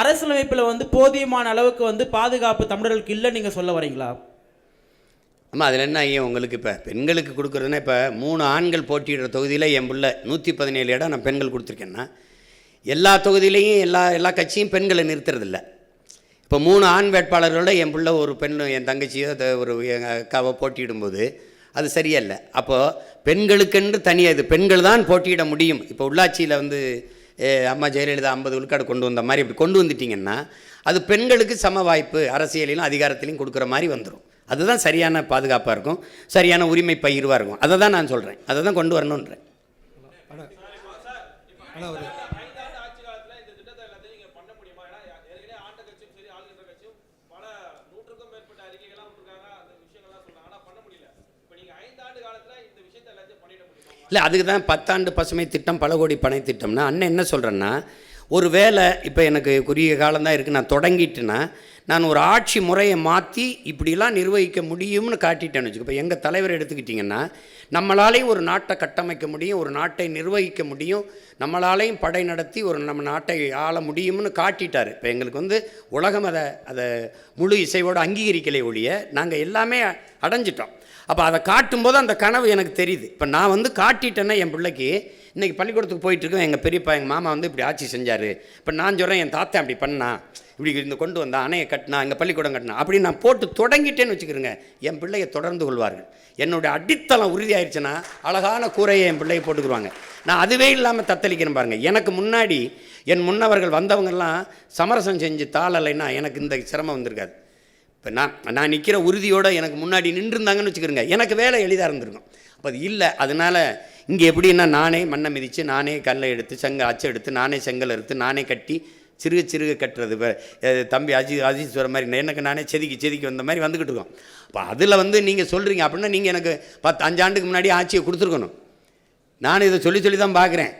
அரசியலமைப்பில் வந்து போதியமான அளவுக்கு வந்து பாதுகாப்பு தமிழர்களுக்கு இல்லை நீங்கள் சொல்ல வரீங்களா? ஆமாம், அதில் என்ன ஐயா உங்களுக்கு இப்போ பெண்களுக்கு கொடுக்குறதுன்னா, இப்போ 3 ஆண்கள் போட்டியிடுற தொகுதியில் என் பிள்ளை 117 இடம் நான் பெண்கள் கொடுத்துருக்கேன்னா, எல்லா தொகுதியிலையும் எல்லா கட்சியும் பெண்களை நிறுத்துறதில்ல. இப்போ 3 ஆண் வேட்பாளர்களோட என் பிள்ளை ஒரு பெண், என் தங்கச்சியோ ஒரு எங்கள் அக்காவோ போட்டியிடும்போது அது சரியில்லை. அப்போது பெண்களுக்கென்று தனியாக இது பெண்கள் தான் போட்டியிட முடியும். இப்போ உள்ளாட்சியில் வந்து அம்மா ஜெயலலிதா 50 விழுக்காடு கொண்டு வந்த மாதிரி இப்படி கொண்டு வந்துட்டிங்கன்னா அது பெண்களுக்கு சம வாய்ப்பு அரசியலிலும் அதிகாரத்திலையும் கொடுக்குற மாதிரி வந்துடும். அதுதான் சரியான பாதுகாப்பாக இருக்கும், சரியான உரிமை பகிர்வாக இருக்கும். அதை தான் நான் சொல்கிறேன், அதை தான் கொண்டு வரணுன்றேன். இல்லை, அதுக்கு தான் 10 ஆண்டு பசுமை திட்டம், பல கோடி பனை திட்டம்னா அண்ணன் என்ன சொல்கிறேன்னா, ஒரு வேலை இப்போ எனக்கு குறுகிய காலம்தான் இருக்குது, நான் தொடங்கிட்டுன்னா நான் ஒரு ஆட்சி முறையை மாற்றி இப்படிலாம் நிர்வகிக்க முடியும்னு காட்டிட்டேன்னு வச்சுக்கோ. இப்போ எங்கள் தலைவர் எடுத்துக்கிட்டிங்கன்னா, நம்மளாலேயும் ஒரு நாட்டை கட்டமைக்க முடியும், ஒரு நாட்டை நிர்வகிக்க முடியும், நம்மளாலேயும் படை நடத்தி நம்ம நாட்டை ஆள முடியும்னு காட்டிட்டார். இப்போ எங்களுக்கு வந்து உலகம் அதை முழு இசைவோடு அங்கீகரிக்கலை ஒழிய நாங்கள் எல்லாமே அடைஞ்சிட்டோம். அப்போ அதை காட்டும்போது அந்த கனவு எனக்கு தெரியுது. இப்போ நான் வந்து காட்டிட்டேன்னா என் பிள்ளைக்கு இன்றைக்கி பள்ளிக்கூடத்துக்கு போயிட்டுருக்கோம், எங்கள் பெரியப்பா எங்கள் மாமா வந்து இப்படி ஆட்சி செஞ்சார், இப்போ நான் சொல்கிறேன் என் தாத்தா அப்படி பண்ணா, இப்படி இந்த கொண்டு வந்தான், அணையை கட்டினா, எங்கள் பள்ளிக்கூடம் கட்டினா, அப்படி நான் போட்டு தொடங்கிட்டேன்னு வச்சுக்கிறேங்க, என் பிள்ளையை தொடர்ந்து கொள்வார்கள். என்னுடைய அடித்தளம் உறுதியாயிருச்சுன்னா அழகான கூரையை என் பிள்ளையை போட்டுக்குருவாங்க. நான் அதுவே இல்லாமல் தத்தளிக்கிறேன் பாருங்கள். எனக்கு முன்னாடி என் முன்னவர்கள் வந்தவங்கெல்லாம் சமரசம் செஞ்சு தாளலைன்னா எனக்கு இந்த சிரமம் வந்திருக்காது. இப்போ நான் நிற்கிற உறுதியோடு எனக்கு முன்னாடி நின்றுருந்தாங்கன்னு வச்சுக்கிறேங்க, எனக்கு வேலை எளிதாக இருந்திருக்கும். அப்போ அது இல்லை. அதனால் இங்கே எப்படின்னா, நானே மண்ணை மிதித்து, நானே கல்லை எடுத்து அச்சை எடுத்து, நானே செங்கல் எடுத்து, நானே கட்டி சிறுக சிறுக கட்டுறது. இப்போ தம்பி அஜித் சொல்கிற மாதிரி எனக்கு நானே செதுக்கி வந்த மாதிரி வந்துக்கிட்டு இருக்கோம். அப்போ அதில் வந்து நீங்கள் சொல்கிறீங்க அப்படின்னா நீங்கள் எனக்கு 5 ஆண்டுக்கு முன்னாடி ஆட்சியை கொடுத்துருக்கணும். நான் இதை சொல்லி தான் பார்க்குறேன்.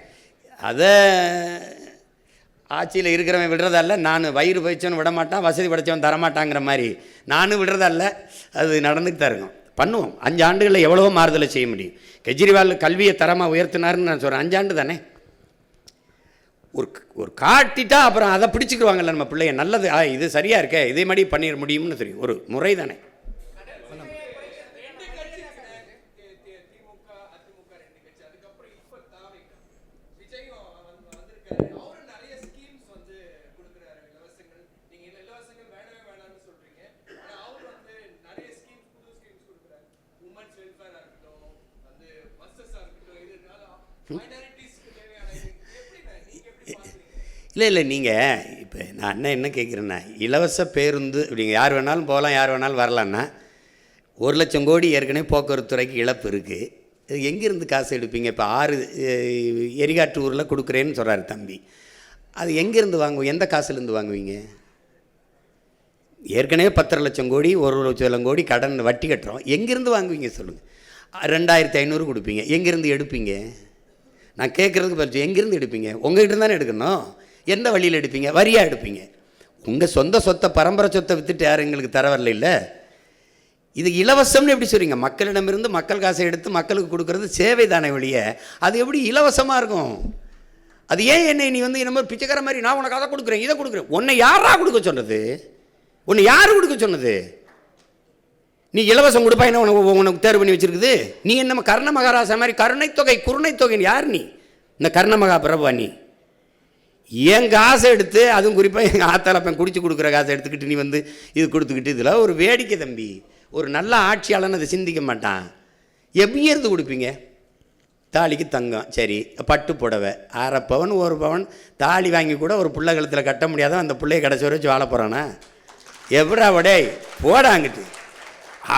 அதை ஆட்சியில் இருக்கிறவன் விடுறதல்ல, நான் வயிறு பயிச்சவன் விட மாட்டான், வசதி படைச்சவன் தரமாட்டாங்கிற மாதிரி நானும் விடுறதல்ல, அது நடந்துட்டு தான் இருக்கும். பண்ணுவோம். 5 ஆண்டுகளில் எவ்வளவோ மாறுதலை செய்ய முடியும். கெஜ்ரிவால் கல்வியை தரமாக உயர்த்தினாருன்னு நான் சொல்கிறேன். 5 ஆண்டு தானே. ஒரு காட்டிட்டா அப்புறம் அதை பிடிச்சிக்குவாங்கல்ல நம்ம பிள்ளைய. நல்லது, இது சரியாக இருக்கே, இதே மாதிரி பண்ணிட முடியும்னு தெரியும். ஒரு முறை தானே. இல்லை நீங்கள் இப்போ நான் என்ன கேட்குறேன்னா, இலவச பேருந்து அப்படிங்க யார் வேணாலும் போகலாம், யார் வேணாலும் வரலான்னா 1,00,000 கோடி ஏற்கனவே போக்குவரத்து துறைக்கு இழப்பு இருக்குது. இது எங்கேருந்து காசு எடுப்பீங்க? இப்போ 6 எரிகாட்டு ஊரில் கொடுக்குறேன்னு சொல்கிறாரு தம்பி. அது எங்கேருந்து வாங்குவோம்? எந்த காசுலேருந்து வாங்குவீங்க? ஏற்கனவே 10,00,000 கோடி 1,00,000 கோடி கடன் வட்டி கட்டுறோம். எங்கேருந்து வாங்குவீங்க சொல்லுங்கள்? 2,500 கொடுப்பீங்க, எங்கேருந்து எடுப்பீங்க? நான் கேட்குறதுக்கு பதில் எங்கேருந்து எடுப்பீங்க? உங்கள்கிட்ட தானே எடுக்கணும். எந்த வழியில் எடுப்பீங்க? வரியாக எடுப்பீங்க. உங்கள் சொந்த சொத்தை, பரம்பரை சொத்தை விற்றுட்டு யாரும் எங்களுக்கு தர வரல. இல்லை, இது இலவசம்னு எப்படி சொல்கிறீங்க? மக்களிடமிருந்து மக்கள் காசை எடுத்து மக்களுக்கு கொடுக்குறது சேவை தானே வழிய, அது எப்படி இலவசமாக இருக்கும்? அது ஏன் என்னை நீ வந்து என்ன பிச்சைக்கார மாதிரி நான் உனக்கு அதை கொடுக்குறேன், இதை கொடுக்குறேன்? உன்னை யாரா கொடுக்க சொன்னது? உன்னை யார் கொடுக்க சொன்னது? நீ இலவசம் கொடுப்பா என்ன உனக்கு தேர்வு பண்ணி வச்சுருக்குது? நீ என்ன கர்ண மகாராசா மாதிரி கருணை தொகை குருணை தொகைன்னு யார் நீ? இந்த கர்ண மகா பிரபா நீ என் காசை எடுத்து, அதுவும் குறிப்பாக எங்கள் ஆத்தாளப்பன் குடிச்சு கொடுக்குற காசை எடுத்துக்கிட்டு நீ வந்து இது கொடுத்துக்கிட்டு, இதில் ஒரு வேடிக்கை தம்பி. ஒரு நல்ல ஆட்சியாளன்னு அதை சிந்திக்க மாட்டான். எப்படி இருந்து கொடுப்பீங்க? தாலிக்கு தங்கம், சரி, பட்டு புடவை 1/2 பவன் 1 பவன் தாலி வாங்கி கூட ஒரு பிள்ளை கழுத்தில் கட்ட முடியாதான் அந்த பிள்ளைய கடைசி வரை வச்சு வாழ போகிறானா? எப்படா வடே போடாங்கிட்டு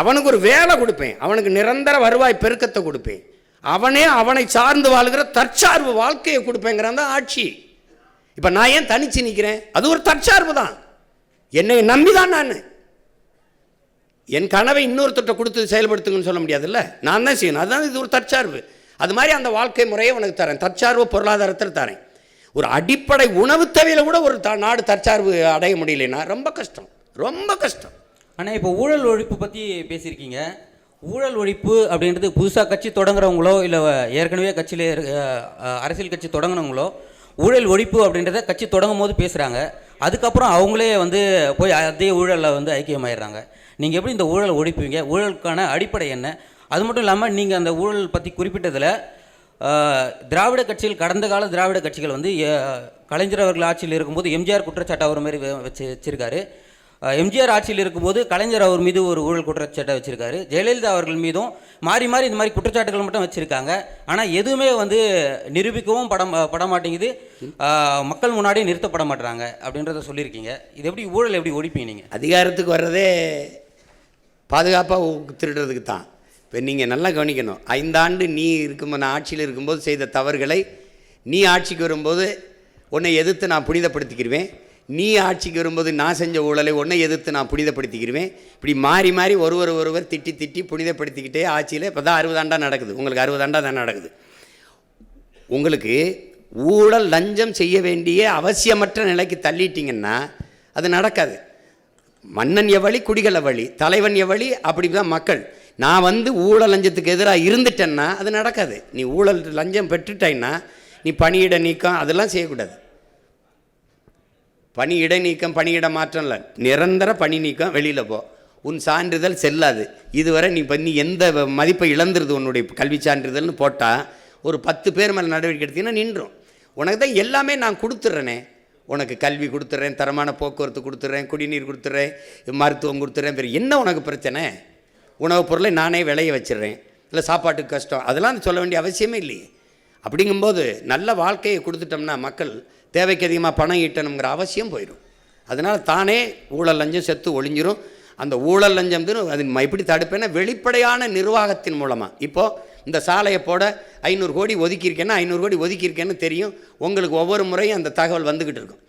அவனுக்கு ஒரு வேலை கொடுப்பேன், அவனுக்கு நிரந்தர வருவாய் பெருக்கத்தை கொடுப்பேன், அவனை சார்ந்து வாழ்கிற தற்சார்பு வாழ்க்கையை கொடுப்பேங்கிறான் தான் ஆட்சி. இப்போ நான் ஏன் தனிச்சு நிற்கிறேன்? அது ஒரு தற்சார்பு தான். என்னை நம்பி தான் நான் என் கனவை இன்னொருத்தட்ட கொடுத்து செயல்படுத்துங்கன்னு சொல்ல முடியாதுல்ல, நான் தான் செய்யணும். அதுதான் இது ஒரு தற்சார்பு. அது மாதிரி அந்த வாழ்க்கை முறையை உனக்கு தரேன், தற்சார்பு பொருளாதாரத்தில் தரேன். ஒரு அடிப்படை உணவு தேவையில் கூட ஒரு நாடு தற்சார்பு அடைய முடியலைன்னா ரொம்ப கஷ்டம், ரொம்ப கஷ்டம். ஆனால் இப்போ ஊழல் ஒழிப்பு பற்றி பேசியிருக்கீங்க. ஊழல் ஒழிப்பு அப்படின்றது புதுசாக கட்சி தொடங்குறவங்களோ இல்லை ஏற்கனவே கட்சியில் அரசியல் கட்சி தொடங்கினவங்களோ ஊழல் ஒழிப்பு அப்படின்றத கட்சி தொடங்கும் போது பேசுகிறாங்க. அதுக்கப்புறம் அவங்களே வந்து போய் அதே ஊழலில் வந்து ஐக்கியமாயிடுறாங்க. நீங்கள் எப்படி இந்த ஊழல் ஒழிப்பீங்க? ஊழலுக்கான அடிப்படை என்ன? அது மட்டும் இல்லாமல் நீங்கள் அந்த ஊழல் பற்றி குறிப்பிட்டதில் திராவிட கட்சிகள், கடந்த கால திராவிட கட்சிகள் வந்து கலைஞர் அவர்கள் ஆட்சியில் இருக்கும்போது எம்ஜிஆர் குற்றச்சாட்டு அவர் மாதிரி வச்சிருக்காரு. எம்ஜிஆர் ஆட்சியில் இருக்கும்போது கலைஞர் அவர் மீது ஒரு ஊழல் குற்றச்சாட்டை வச்சுருக்காரு, ஜெயலலிதா அவர்கள் மீதும் மாறி மாறி இந்த மாதிரி குற்றச்சாட்டுகள் மட்டும் வச்சுருக்காங்க. ஆனால் எதுவுமே வந்து நிரூபிக்கவும் பட மாட்டேங்குது, மக்கள் முன்னாடி நிறுத்தப்பட மாட்டுறாங்க அப்படின்றத சொல்லியிருக்கீங்க. இது எப்படி ஊழல் எப்படி ஒழிப்பீங்க நீங்கள்? அதிகாரத்துக்கு வர்றதே பாதுகாப்பாக திருடுறதுக்கு தான். இப்போ நீங்கள் நல்லா கவனிக்கணும், 5 ஆண்டு நீ இருக்கும்போது, நான் ஆட்சியில் இருக்கும்போது செய்த தவறுகளை நீ ஆட்சிக்கு வரும்போது உன்னை எதிர்த்து நான் புனிதப்படுத்திக்கிடுவேன், நீ ஆட்சிக்கு வரும்போது நான் செஞ்ச ஊழலை உன்னை எதிர்த்து நான் புனிதப்படுத்திக்கிடுவேன். இப்படி மாறி மாறி ஒருவர் திட்டி திட்டி புனிதப்படுத்திக்கிட்டே ஆட்சியில் இப்போ தான் 60 ஆண்டாக நடக்குது. உங்களுக்கு 60 ஆண்டாக தான் நடக்குது. உங்களுக்கு ஊழல் லஞ்சம் செய்ய வேண்டிய அவசியமற்ற நிலைக்கு தள்ளிட்டிங்கன்னா அது நடக்காது. மன்னன் எவ்வளி குடிகள் எவ்வளி, தலைவன் எவ்வளி, அப்படி தான் மக்கள். நான் வந்து ஊழல் லஞ்சத்துக்கு எதிராக இருந்துட்டேன்னா அது நடக்காது. நீ ஊழல் லஞ்சம் பெற்றுட்டாய்னா நீ பணியிட நீக்கம் அதெல்லாம் செய்யக்கூடாது. பணியிட நீக்கம், பணியிட மாற்றம் இல்லை, நிரந்தர பணி நீக்கம், வெளியில் போ, உன் சான்றிதழ் செல்லாது. இதுவரை நீ எந்த மதிப்பை இழந்துருது உன்னுடைய கல்வி சான்றிதழ்னு போட்டால் ஒரு 10 பேர் மேலே நடவடிக்கை எடுத்தீங்கன்னா நின்றும். உனக்கு தான் எல்லாமே நான் கொடுத்துட்றேனே, உனக்கு கல்வி கொடுத்துட்றேன், தரமான போக்குவரத்து கொடுத்துட்றேன், குடிநீர் கொடுத்துட்றேன், மருத்துவம் கொடுத்துட்றேன், வேறு என்ன உனக்கு பிரச்சனை? உணவுப் பொருளை நானே விளைய வச்சிடுறேன், இல்லை சாப்பாட்டுக்கு கஷ்டம், அதெல்லாம் சொல்ல வேண்டிய அவசியமே இல்லையே. அப்படிங்கும்போது நல்ல வாழ்க்கையை கொடுத்துட்டோம்னா மக்கள் தேவைக்கு அதிகமாக பணம் ஈட்டணுங்கிற அவசியம் போயிடும். அதனால் தானே ஊழல் லஞ்சம் செத்து ஒழிஞ்சிரும். அந்த ஊழல் லஞ்சம் அது எப்படி தடுப்பேன்னா வெளிப்படையான நிர்வாகத்தின் மூலமாக. இப்போது இந்த சாலையை போட 500 கோடி ஒதுக்கியிருக்கேன்னா 500 கோடி ஒதுக்கியிருக்கேன்னு தெரியும். உங்களுக்கு ஒவ்வொரு முறையும் அந்த தகவல் வந்துக்கிட்டு இருக்கும்.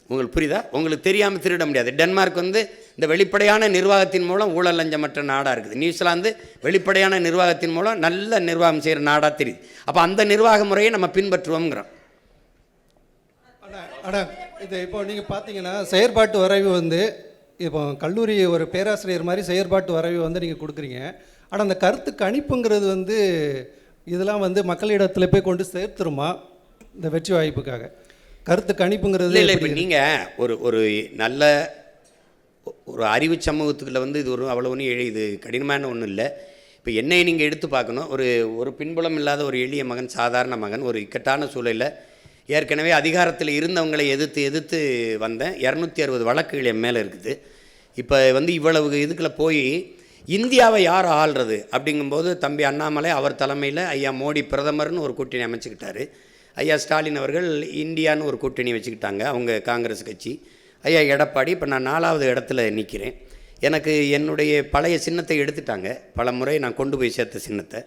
உங்களுக்கு புரியுதா? உங்களுக்கு தெரியாமல் திருட முடியாது. டென்மார்க் வந்து இந்த வெளிப்படையான நிர்வாகத்தின் மூலம் ஊழல் லஞ்சமற்ற நாடாக இருக்குது. நியூசிலாந்து வெளிப்படையான நிர்வாகத்தின் மூலம் நல்ல நிர்வாகம் செய்கிற நாடாக தெரியுது. அப்போ அந்த நிர்வாக முறையை நம்ம பின்பற்றுவோங்கிறோம். ஆனால் இது இப்போ நீங்கள் பார்த்தீங்கன்னா செயற்பாட்டு வரைவு வந்து இப்போ கல்லூரி ஒரு பேராசிரியர் மாதிரி செயற்பாட்டு வரைவு வந்து நீங்கள் கொடுக்குறீங்க. ஆனால் அந்த கருத்து கணிப்புங்கிறது வந்து இதெல்லாம் வந்து மக்களிடத்தில் போய் கொண்டு சேர்த்துருமா இந்த வெற்றி வாய்ப்புக்காக? கருத்து கணிப்புங்கிறது இல்லை. இப்போ நீங்கள் ஒரு நல்ல ஒரு அறிவு சமூகத்துக்குள்ள வந்து இது அவ்வளோ ஒன்றும் இது கடினமான ஒன்றும் இல்லை. இப்போ என்னை நீங்கள் எடுத்து பார்க்கணும். ஒரு பின்புலம் இல்லாத ஒரு எளிய மகன், சாதாரண மகன், ஒரு இக்கட்டான சூழலில் ஏற்கனவே அதிகாரத்தில் இருந்தவங்களை எதிர்த்து வந்தேன். 260 வழக்குகள் என் மேலே இருக்குது. இப்போ வந்து இவ்வளவு இதுக்குள்ள போய் இந்தியாவை யார் ஆள்றது அப்படிங்கும்போது தம்பி அண்ணாமலை அவர் தலைமையில் ஐயா மோடி பிரதமர்னு ஒரு கூட்டணி அமைச்சுக்கிட்டாரு. ஐயா ஸ்டாலின் அவர்கள் இந்தியான்னு ஒரு கூட்டணி வச்சுக்கிட்டாங்க, அவங்க காங்கிரஸ் கட்சி. ஐயா எடப்பாடி, இப்போ நான் 4வது இடத்துல நிற்கிறேன். எனக்கு என்னுடைய பழைய சின்னத்தை எடுத்துட்டாங்க. பல முறை நான் கொண்டு போய் சேர்த்த சின்னத்தை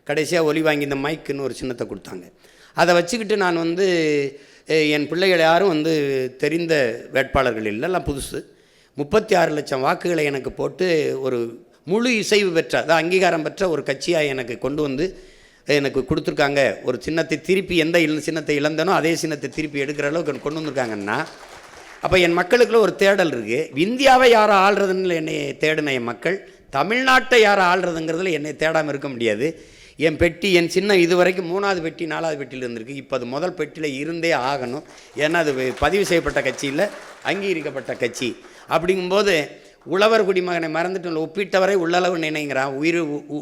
கடைசியாக ஒலி வாங்கி இந்த மைக்குன்னு ஒரு சின்னத்தை கொடுத்தாங்க. அதை வச்சுக்கிட்டு நான் வந்து என் பிள்ளைகள் யாரும் வந்து தெரிந்த வேட்பாளர்கள் இல்லை, எல்லாம் புதுசு. 36 லட்சம் வாக்குகளை எனக்கு போட்டு ஒரு முழு இசைவு பெற்ற, அதான் அங்கீகாரம் பெற்ற ஒரு கட்சியாக எனக்கு கொண்டு வந்து எனக்கு கொடுத்துருக்காங்க. ஒரு சின்னத்தை திருப்பி எந்த சின்னத்தை இழந்தனோ அதே சின்னத்தை திருப்பி எடுக்கிற அளவுக்கு கொண்டு வந்திருக்காங்கன்னா, அப்போ என் மக்களுக்குள்ள ஒரு தேடல் இருக்குது. இந்தியாவை யாரை ஆள்றதுன்னு என்னை தேடின என் மக்கள் தமிழ்நாட்டை யாரை ஆள்றதுங்கிறதுல என்னை தேடாமல் இருக்க முடியாது. என் பெட்டி, என் சின்னம் இதுவரைக்கும் 3வது பெட்டி 4வது பெட்டியில் இருந்திருக்கு. இப்போ அது முதல் பெட்டியில் இருந்தே ஆகணும். ஏன்னா அது பதிவு செய்யப்பட்ட கட்சி இல்லை, அங்கீகரிக்கப்பட்ட கட்சி. அப்படிங்கும்போது உழவர் குடிமகனை மறந்துட்டு ஒப்பிட்டவரை உள்ளளவு நினைங்கிறான்.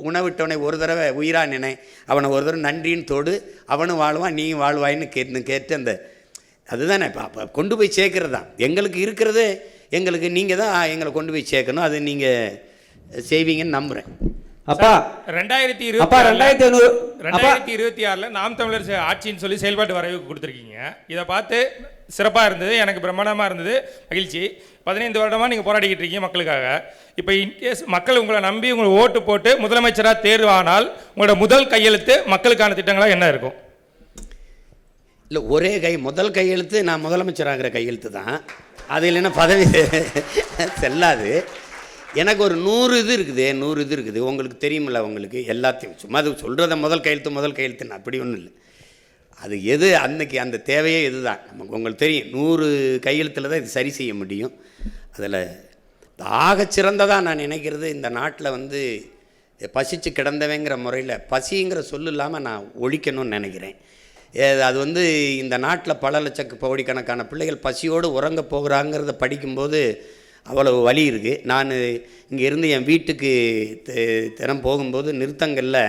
உணவிட்டவனை ஒரு தடவை உயிராக நினை, அவனை ஒரு தடவை நன்றின்னு தோடு, அவனும் வாழ்வான் நீயும் வாழ்வாயின்னு கேட்டு அந்த அதுதானே இப்போ கொண்டு போய் சேர்க்கறது தான் எங்களுக்கு இருக்கிறது. எங்களுக்கு நீங்கள் தான் எங்களை கொண்டு போய் சேர்க்கணும். அது நீங்கள் செய்வீங்கன்னு நம்புகிறேன். அப்பா 2026 நாம் தமிழர் ஆட்சின்னு சொல்லி செயல்பாட்டு வரைவு கொடுத்துருக்கீங்க. இதை பார்த்து சிறப்பாக இருந்தது, எனக்கு பிரம்மாண்டமாக இருந்தது, மகிழ்ச்சி. 15 வருடமாக நீங்கள் போராடிக்கிட்டு இருக்கீங்க மக்களுக்காக. இப்போ இன்கேஸ் மக்கள் உங்களை நம்பி உங்களுக்கு ஓட்டு போட்டு முதலமைச்சராக தேர்வானால் உங்களோட முதல் கையெழுத்து மக்களுக்கான திட்டங்களாக என்ன இருக்கும்? இல்லை, ஒரே முதல் கையெழுத்து நான் முதலமைச்சராகிற கையெழுத்து தான். அது இல்லைன்னா பதவி செல்லாது. எனக்கு ஒரு 100 இது இருக்குது. உங்களுக்கு தெரியுமில்ல, உங்களுக்கு எல்லாத்தையும் சும்மா அது சொல்கிறத முதல் கையெழுத்துன்னு அப்படி ஒன்றும் இல்லை. அது எது அன்னைக்கு அந்த தேவையே இதுதான். நமக்கு உங்களுக்கு தெரியும் 100 கையெழுத்தில் தான் இது சரி செய்ய முடியும். அதில் ஆகச்சிறந்ததாக நான் நினைக்கிறது, இந்த நாட்டில் வந்து பசிச்சு கிடந்தவங்கிற முறையில் பசிங்கிற சொல்லு இல்லாமல் நான் ஒழிக்கணும்னு நினைக்கிறேன். அது வந்து இந்த நாட்டில் பல கோடிக்கணக்கான பிள்ளைகள் பசியோடு உறங்க போகிறாங்கிறத படிக்கும்போது அவ்வளவு வலி இருக்குது. நான் இங்கே இருந்து என் வீட்டுக்கு தினம் போகும்போது நிறுத்தங்களில்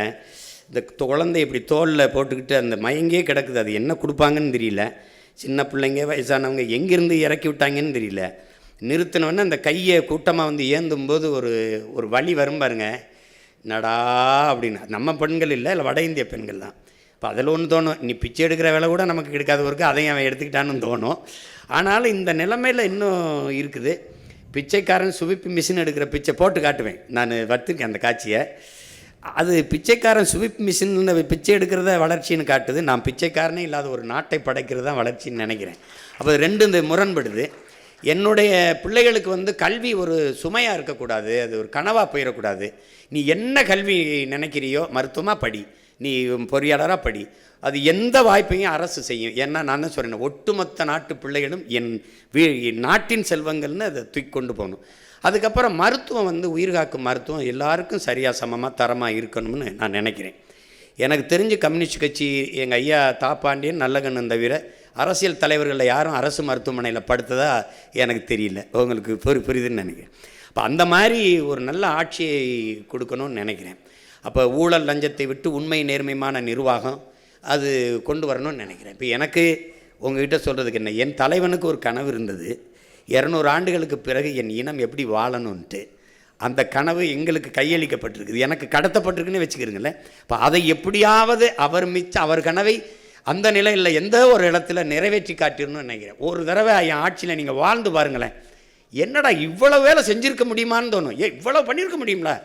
இந்த குழந்தை இப்படி தோளில் போட்டுக்கிட்டு அந்த மயங்கே கிடக்குது. அது என்ன கொடுப்பாங்கன்னு தெரியல. சின்ன பிள்ளைங்க, வயசானவங்க எங்கேருந்து இறக்கி விட்டாங்கன்னு தெரியல. நிறுத்தினோடனே அந்த கையை கூட்டமாக வந்து ஏந்தும்போது ஒரு வலி வரும் பாருங்க, நடா அப்படின்னு. நம்ம பெண்கள் இல்லை வட இந்திய பெண்கள் தான். இப்போ அதில் ஒன்று தோணும், நீ பிச்சை எடுக்கிற வேலை கூட நமக்கு கிடைக்காதவருக்கு அதையும் அவன் எடுத்துக்கிட்டான்னு தோணும். ஆனாலும் இந்த நிலைமையில் இன்னும் இருக்குது. பிச்சைக்காரன் சுவிப்பு மிஷின் எடுக்கிற பிச்சை போட்டு காட்டுவேன், நான் வர்த்திருக்கேன் அந்த காட்சியை. அது பிச்சைக்காரன் சுவிப் மிஷின் பிச்சை எடுக்கிறத வளர்ச்சின்னு காட்டுது. நான் பிச்சைக்காரனே இல்லாத ஒரு நாட்டை படைக்கிறது தான் வளர்ச்சின்னு நினைக்கிறேன். அப்போ ரெண்டு இந்த முரண்படுது. என்னுடைய பிள்ளைகளுக்கு வந்து கல்வி ஒரு சுமையாக இருக்கக்கூடாது, அது ஒரு கனவாக போயிடக்கூடாது. நீ என்ன கல்வி நினைக்கிறியோ, மருத்துவமாக படி, நீ பொறியாளராக படி, அது எந்த வாய்ப்பையும் அரசு செய்யும். ஏன்னா நான் என்ன சொல்கிறேன், ஒட்டுமொத்த நாட்டு பிள்ளைகளும் என் நாட்டின் செல்வங்கள்னு அதை தூக்கி கொண்டு போகணும். அதுக்கப்புறம் மருத்துவம் வந்து உயிர்காக்கும் மருத்துவம் எல்லாருக்கும் சரியாக சமமாக தரமாக இருக்கணும்னு நான் நினைக்கிறேன். எனக்கு தெரிஞ்சு கம்யூனிஸ்ட் கட்சி எங்கள் ஐயா தாப்பாண்டியன் நல்லகண்ணன் தவிர அரசியல் தலைவர்களில் யாரும் அரசு மருத்துவமனையில் படுத்ததா எனக்கு தெரியல. உங்களுக்கு புரியுதுன்னு நினைக்கிறேன். அப்போ அந்த மாதிரி ஒரு நல்ல ஆட்சியை கொடுக்கணும்னு நினைக்கிறேன். அப்போ ஊழல் லஞ்சத்தை விட்டு உண்மை நேர்மையான நிர்வாகம் அது கொண்டு வரணும்னு நினைக்கிறேன். இப்போ எனக்கு உங்ககிட்ட சொல்கிறதுக்கு என்ன, என் தலைவனுக்கு ஒரு கனவு இருந்தது, 200 ஆண்டுகளுக்கு பிறகு என் இனம் எப்படி வாழணும்ன்ட்டு. அந்த கனவு எங்களுக்கு கையளிக்கப்பட்டிருக்குது, எனக்கு கடத்தப்பட்டிருக்குன்னு வச்சுக்கிறீங்களேன். இப்போ அதை எப்படியாவது அவர் கனவை அந்த நிலையில் எந்த ஒரு இடத்துல நிறைவேற்றி காட்டிடணும்னு நினைக்கிறேன். ஒரு தடவை என் ஆட்சியில் நீங்கள் வாழ்ந்து பாருங்களேன், என்னடா இவ்வளோ வேலை செஞ்சுருக்க முடியுமான்னு தோணும். இவ்வளோ பண்ணியிருக்க முடியுங்களா?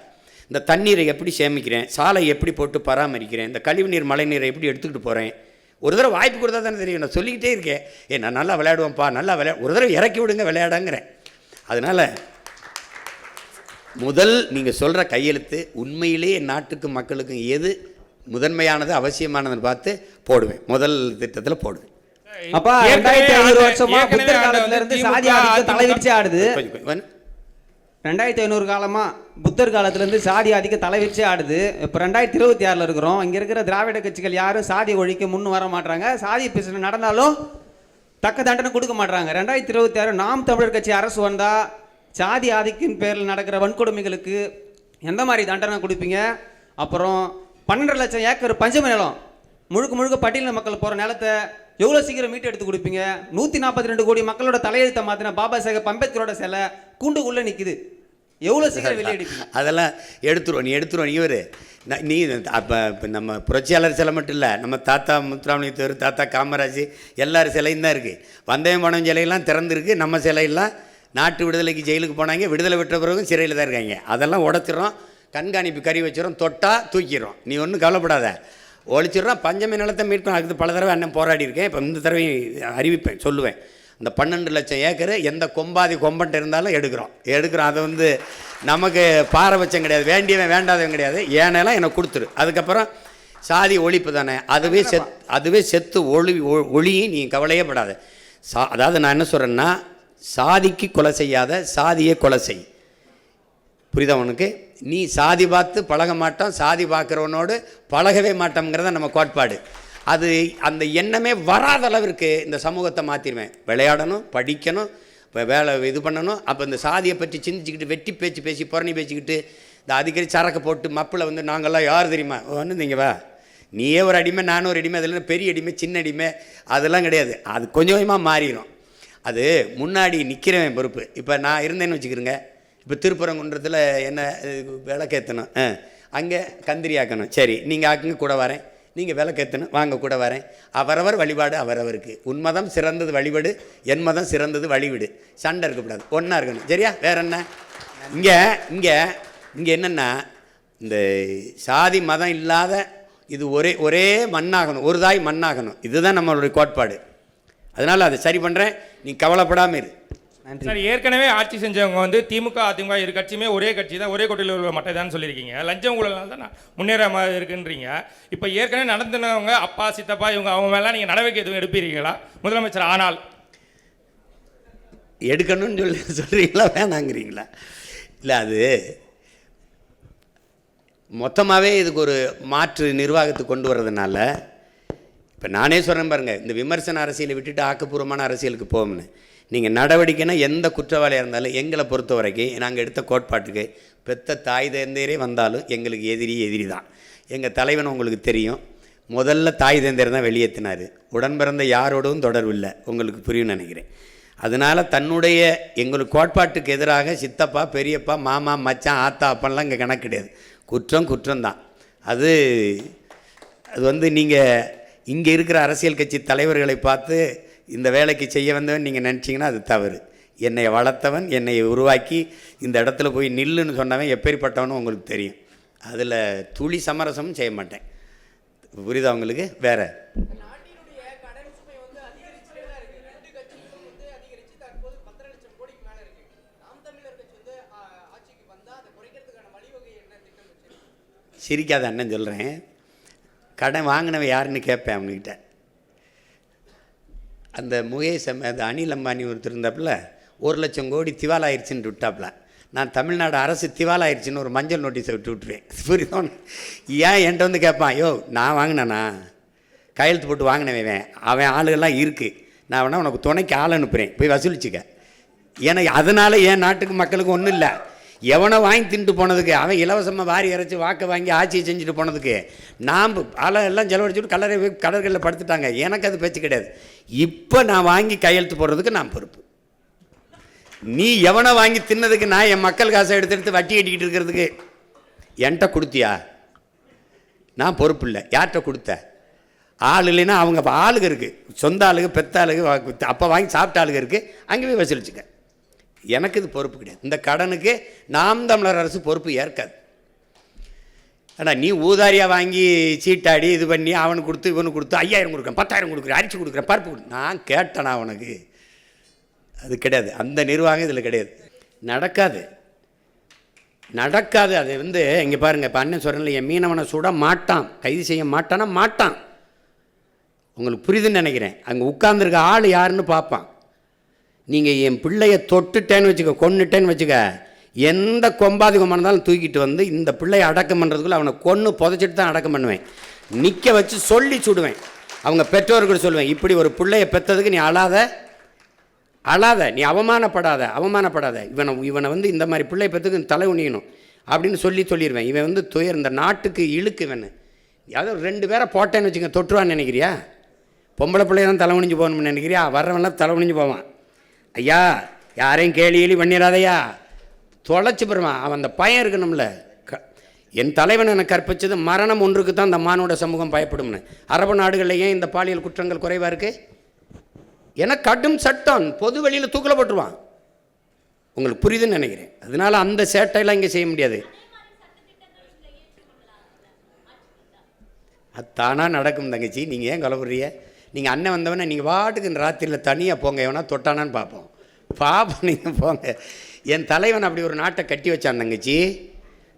இந்த தண்ணீரை எப்படி சேமிக்கிறேன், சாலை எப்படி போட்டு பராமரிக்கிறேன், இந்த கழிவுநீர் மழை நீரை எப்படி எடுத்துக்கிட்டு போகிறேன். ஒரு தடவை வாய்ப்பு கொடுத்தா தானே தெரியும். நான் சொல்லிக்கிட்டே இருக்கேன், நான் நல்லா விளையாடுவேன்ப்பா, நல்லா ஒரு தடவை இறக்கி விடுங்க விளையாடாங்கிறேன். அதனால் முதல் நீங்கள் சொல்கிற கையெழுத்து உண்மையிலேயே நாட்டுக்கு மக்களுக்கும் எது முதன்மையானது அவசியமானதுன்னு பார்த்து போடுவேன், முதல் திட்டத்தில் போடுவேன். அப்பா 2500 வருஷமா புத்தர் காலத்துல இருந்து சாதி ஆதிக்கம் தலைவிரிச்சு ஆடுது. 2500 காலமா புத்தர் காலத்துல இருந்து சாதி ஆதிக்கம் தலைவிரிச்சு ஆடுது. இப்போ 2026 இருக்கிறோம். இங்க இருக்கிற திராவிட கட்சிகள் யாரும் சாதி ஒழிக்க முன்னு வர மாட்டாங்க. சாதி பிரச்சனை நடந்தாலும் தக்க தண்டனை கொடுக்க மாட்டாங்க. 2026 நாம் தமிழர் கட்சி அரசு வந்தா சாதி ஆதிக்கின் பேரில் நடக்கிற வன்கொடுமைகளுக்கு எந்த மாதிரி தண்டனை கொடுப்பீங்க? அப்புறம் 12 லட்சம் ஏக்கர் பஞ்சம நிலம் முழுக்க பட்டியலின மக்கள் போகிற நிலத்தை எவ்வளோ சீக்கிரம் மீட்டு எடுத்து கொடுப்பீங்க? 142 கோடி மக்களோட தலையெழுத்தை மாற்றின பாபா சாஹேப் அம்பேத்கரோட சிலை கூண்டுக்குள்ளே நிற்குது, எவ்வளோ சீக்கிரம் வெளியெடுப்பீங்க? அதெல்லாம் எடுத்துருவோம் நீ ஒரு நீ அப்போ இப்போ நம்ம புரட்சியாளர் சிலை மட்டும் இல்லை, நம்ம தாத்தா முத்துராமலிங்க தேவர், தாத்தா காமராஜ் எல்லாரும் சிலையும் தான் இருக்குது. வந்தயம் பணம் சிலையெல்லாம் திறந்துருக்கு. நம்ம சிலையெல்லாம் நாட்டு விடுதலைக்கு ஜெயிலுக்கு போனாங்க, விடுதலை விட்ட பிறகும் சிறையில் தான் இருக்காங்க. அதெல்லாம் உடச்சிடறோம், கண்காணிப்பு கறி வச்சிடறோம், தொட்டால் தூக்கிடுறோம். நீ ஒன்றும் கவலைப்படாத, ஒழிச்சிடுறோம். பஞ்சமி நிலத்தை மீட்கணும். அதுக்கு பல தடவை அண்ணன் போராடி இருக்கேன். இப்போ இந்த தடவை அறிவிப்பேன், சொல்லுவேன். இந்த 12 லட்சம் ஏக்கர் எந்த கொம்பன்ட்டு இருந்தாலும் எடுக்கிறோம். அதை வந்து நமக்கு பாரபட்சம் கிடையாது, வேண்டியவன் வேண்டாதவன் கிடையாது. ஏனெல்லாம் எனக்கு கொடுத்துரு. அதுக்கப்புறம் சாதி ஒழிப்பு தானே, அதுவே செத்து ஒளியும் நீ கவலையே படாத. அதாவது நான் என்ன சொல்கிறேன்னா, சாதிக்கு கொலை செய்யாத, சாதியை கொலை செய். புரியுதா உனக்கு? நீ சாதி பார்த்து பழக மாட்டோம், சாதி பார்க்குறவனோடு பழகவே மாட்டோம்ங்கிறத நம்ம கோட்பாடு. அது அந்த எண்ணமே வராத அளவிற்கு இந்த சமூகத்தை மாற்றிடுவேன். விளையாடணும், படிக்கணும், இப்போ வேலை இது பண்ணணும். அப்போ இந்த சாதியை பற்றி சிந்திச்சுக்கிட்டு வெட்டி பேச்சு பேசி புறணி பேசிக்கிட்டு இந்த அடிக்கடி சரக்கு போட்டு மப்பில் வந்து நாங்கள்லாம் யார் தெரியுமா ஒன்று நீங்கள் வா, நீயே ஒரு அடிமை, நானும் ஒரு அடிமை, அதில் பெரிய அடிமை சின்ன அடிமை அதெல்லாம் கிடையாது. அது கொஞ்சம் கொஞ்சமாக மாறிடும். அது முன்னாடி நிற்கிறவன் பொறுப்பு. இப்போ நான் இருந்தேன்னு வச்சுக்கிறேங்க, இப்போ திருப்பரங்குன்றத்தில் என்ன விளக்கேற்றணும், அங்கே கந்திரி ஆக்கணும், சரி நீங்கள் ஆக்குங்க கூட வரேன், நீங்கள் விளக்கேற்றணும் வாங்க கூட வரேன். அவரவர் வழிபாடு அவரவருக்கு. உன் மதம் சிறந்தது வழிபாடு, என் மதம் சிறந்தது வழிவிடு. சண்டை இருக்கக்கூடாது, ஒன்றா இருக்கணும். சரியா? வேற என்ன? இங்கே என்னென்னா, இந்த சாதி மதம் இல்லாத இது ஒரே மண்ணாகணும், ஒரு தாய் மண்ணாகணும். இதுதான் நம்மளுடைய கோட்பாடு. அதனால் அதை சரி பண்ணுறேன், நீ கவலைப்படாமல் இரு. சார், ஏற்கனவே ஆட்சி செஞ்சவங்க வந்து திமுக அதிமுக இரு கட்சியுமே ஒரே கட்சி தான், ஒரே கொட்டையில் உள்ள மட்டை தான் சொல்லியிருக்கீங்க. லஞ்சம் ஊழல்னால தான் முன்னேற மாதிரி இருக்குன்றீங்க. இப்போ ஏற்கனவே நடந்துனவங்க அப்பா சித்தப்பா அவங்க மேலே நீங்கள் நடவடிக்கை எதுவும் எடுப்பீங்களா முதலமைச்சர் ஆனால்? எடுக்கணும்னு சொல்கிறீங்களா வேணாங்கிறீங்களா? இல்லை, அது மொத்தமாகவே இதுக்கு ஒரு மாற்று நிர்வாகத்துக்கு கொண்டு வர்றதுனால இப்போ நானே சொல்கிறேன் பாருங்கள், இந்த விமர்சன அரசியலை விட்டுட்டு ஆக்கப்பூர்வமான அரசியலுக்கு போகும்னு. நீங்கள் நடவடிக்கைன்னா எந்த குற்றவாளியாக இருந்தாலும் எங்களை பொறுத்த வரைக்கும் நாங்கள் எடுத்த கோட்பாட்டுக்கு பெத்த தாய் தந்தையரே வந்தாலும் எங்களுக்கு எதிரி தான். எங்கள் தலைவன் உங்களுக்கு தெரியும், முதல்ல தாய் தந்தையர் தான் வெளியேற்றினார். உடன் பிறந்த யாரோடவும் தொடர்பு இல்லை, உங்களுக்கு புரியும்னு நினைக்கிறேன். அதனால் தன்னுடைய எங்களுக்கு கோட்பாட்டுக்கு எதிராக சித்தப்பா, பெரியப்பா, மாமா, மச்சான், ஆத்தா, அப்பன்லாம் இங்கே கணக்கு கிடையாது. குற்றம்தான். அது வந்து நீங்கள் இங்கே இருக்கிற அரசியல் கட்சி தலைவர்களை பார்த்து இந்த வேலைக்கு செய்ய வந்தவன் நீங்கள் நினச்சிங்கன்னா அது தவறு. என்னை வளர்த்தவன், என்னை உருவாக்கி இந்த இடத்துல போய் நில்லுன்னு சொன்னவன் எப்பேற்பட்டவனும் உங்களுக்கு தெரியும். அதில் துளி சமரசமும் செய்ய மாட்டேன். புரியுதா உங்களுக்கு? வேறு சிரிக்காத அண்ணன் சொல்கிறேன். கடன் வாங்கினவன் யாருன்னு கேட்பேன் அவங்ககிட்ட. அந்த முகேஷ் அந்த அனில் அம்பானி ஒருத்தர் இருந்தாப்புல 1,00,000 கோடி திவாலாயிருச்சுன்னு விட்டாப்புல. நான் தமிழ்நாடு அரசு திவாலாயிருச்சுன்னு ஒரு மஞ்சள் நோட்டீஸை விட்டுருவேன். புரியுதோ? ஏன் என்கிட்ட வந்து கேட்பான், ஐயோ நான் வாங்கினேண்ணா, கையெழுத்து போட்டு வாங்கினவன், அவன் ஆளுகள்லாம் இருக்குது, நான் வேணா உனக்கு துணைக்கு ஆள் அனுப்புகிறேன், போய் வசூலிச்சுக்க. ஏன்னா அதனால் என் நாட்டுக்கு மக்களுக்கு ஒன்றும் இல்லை. எவனை வாங்கி தின்ட்டு போனதுக்கு, அவன் இலவசமாக வாரி இறைச்சி வாக்கை வாங்கி ஆட்சியை செஞ்சுட்டு போனதுக்கு நாம் ஆளை எல்லாம் செலவழிச்சுட்டு கடற்கரையில் படுத்துட்டாங்க. எனக்கு அது பேச்சு கிடையாது. இப்போ நான் வாங்கி கையெழுத்து போடுறதுக்கு நான் பொறுப்பு. நீ எவனை வாங்கி தின்னதுக்கு நான் என் மக்கள் காசை எடுத்து வட்டி கட்டிக்கிட்டு இருக்கிறதுக்கு என்கிட்ட கொடுத்தியா? நான் பொறுப்பு இல்லை. யார்கிட்ட கொடுத்த? ஆள் இல்லைன்னா அவங்க ஆளுங்க இருக்குது, சொந்த ஆளுங்க, பெத்த ஆளுங்க, அப்போ வாங்கி சாப்பிட்ட ஆளுங்க இருக்குது, அங்கே போய் வசூலிச்சுக்க. எனக்கு இது பொறுப்பு கிடையாது. இந்த கடனுக்கு நாம் தமிழர் அரசு பொறுப்பு ஏற்காது. ஆனால் நீ ஊதாரியாக வாங்கி சீட்டாடி இது பண்ணி அவனுக்கு கொடுத்து இவனுக்கு கொடுத்து 5,000 கொடுக்குறேன், 10,000 கொடுக்குறேன், அரிசி கொடுக்குறேன், பருப்பு கொடுக்குறேன், நான் கேட்டேனா உனக்கு? அது கிடையாது. அந்த நிர்வாகம் இதில் கிடையாது. நடக்காது. அது வந்து இங்கே பாருங்கள், இப்போ அண்ணன் சொல்கிறேன்ல, என் மீனவனை சுட மாட்டான், கைது செய்ய மாட்டானா மாட்டான். உங்களுக்கு புரியுதுன்னு நினைக்கிறேன். அங்கே உட்கார்ந்துருக்க ஆள் யாருன்னு பார்ப்பான். நீங்கள் என் பிள்ளையை தொட்டுட்டேன்னு வச்சுக்க, கொன்னுட்டேன்னு வச்சுக்க, எந்த கொம்பாதி கொம்பாக இருந்தாலும் தூக்கிட்டு வந்து இந்த பிள்ளையை அடக்கம் பண்ணுறதுக்குள்ளே அவனை கொன்று புதைச்சிட்டு தான் அடக்கம் பண்ணுவேன். நிற்க வச்சு சொல்லி சுடுவேன். அவங்க பெற்றோர்கள் சொல்லுவேன், இப்படி ஒரு பிள்ளையை பெற்றதுக்கு நீ அழாத, நீ அவமானப்படாத, இவனை வந்து இந்த மாதிரி பிள்ளை பெற்றதுக்கு தலை உணியணும் அப்படின்னு சொல்லிடுவேன். இவன் வந்து இந்த நாட்டுக்கு இழுக்கு. இவன் யாரோ 2 பேரை போட்டேன்னு வச்சுக்க, தொற்றுவான்னு நினைக்கிறியா? பொம்பளை பிள்ளைய தான் தலை உணிஞ்சு போகணும்னு நினைக்கிறியா? வர்றவன்லாம் தலை உணிஞ்சு போவான். ஐயா யாரையும் கேலி பண்ணிடாதையா, தொலைச்சி பெறுவான். அவன் அந்த பயம் இருக்கணும்ல. என் தலைவன் எனக்கு கற்பிச்சது மரணம் ஒன்றுக்கு தான் இந்த மானுட சமூகம் பயப்படும்னு. அரபு நாடுகளில் ஏன் இந்த பாலியல் குற்றங்கள் குறைவாக இருக்குது? ஏன்னா கடும் சட்டம், பொது வெளியில் தூக்கில் போட்டுருவான். உங்களுக்கு புரியுதுன்னு நினைக்கிறேன். அதனால அந்த சேட்டையெல்லாம் இங்கே செய்ய முடியாது. அது தானாக நடக்கும் தங்கச்சி. நீங்கள் ஏன் கவலைப்படுறீங்க? நீங்கள் அண்ணன் வந்தவொடனே நீங்கள் வாட்டுக்கு ராத்திரியில் தனியாக போங்க, எவனா தொட்டானான்னு பார்ப்போம். நீங்கள் போங்க. என் தலைவன் அப்படி ஒரு நாட்டை கட்டி வச்சான் தங்கச்சி.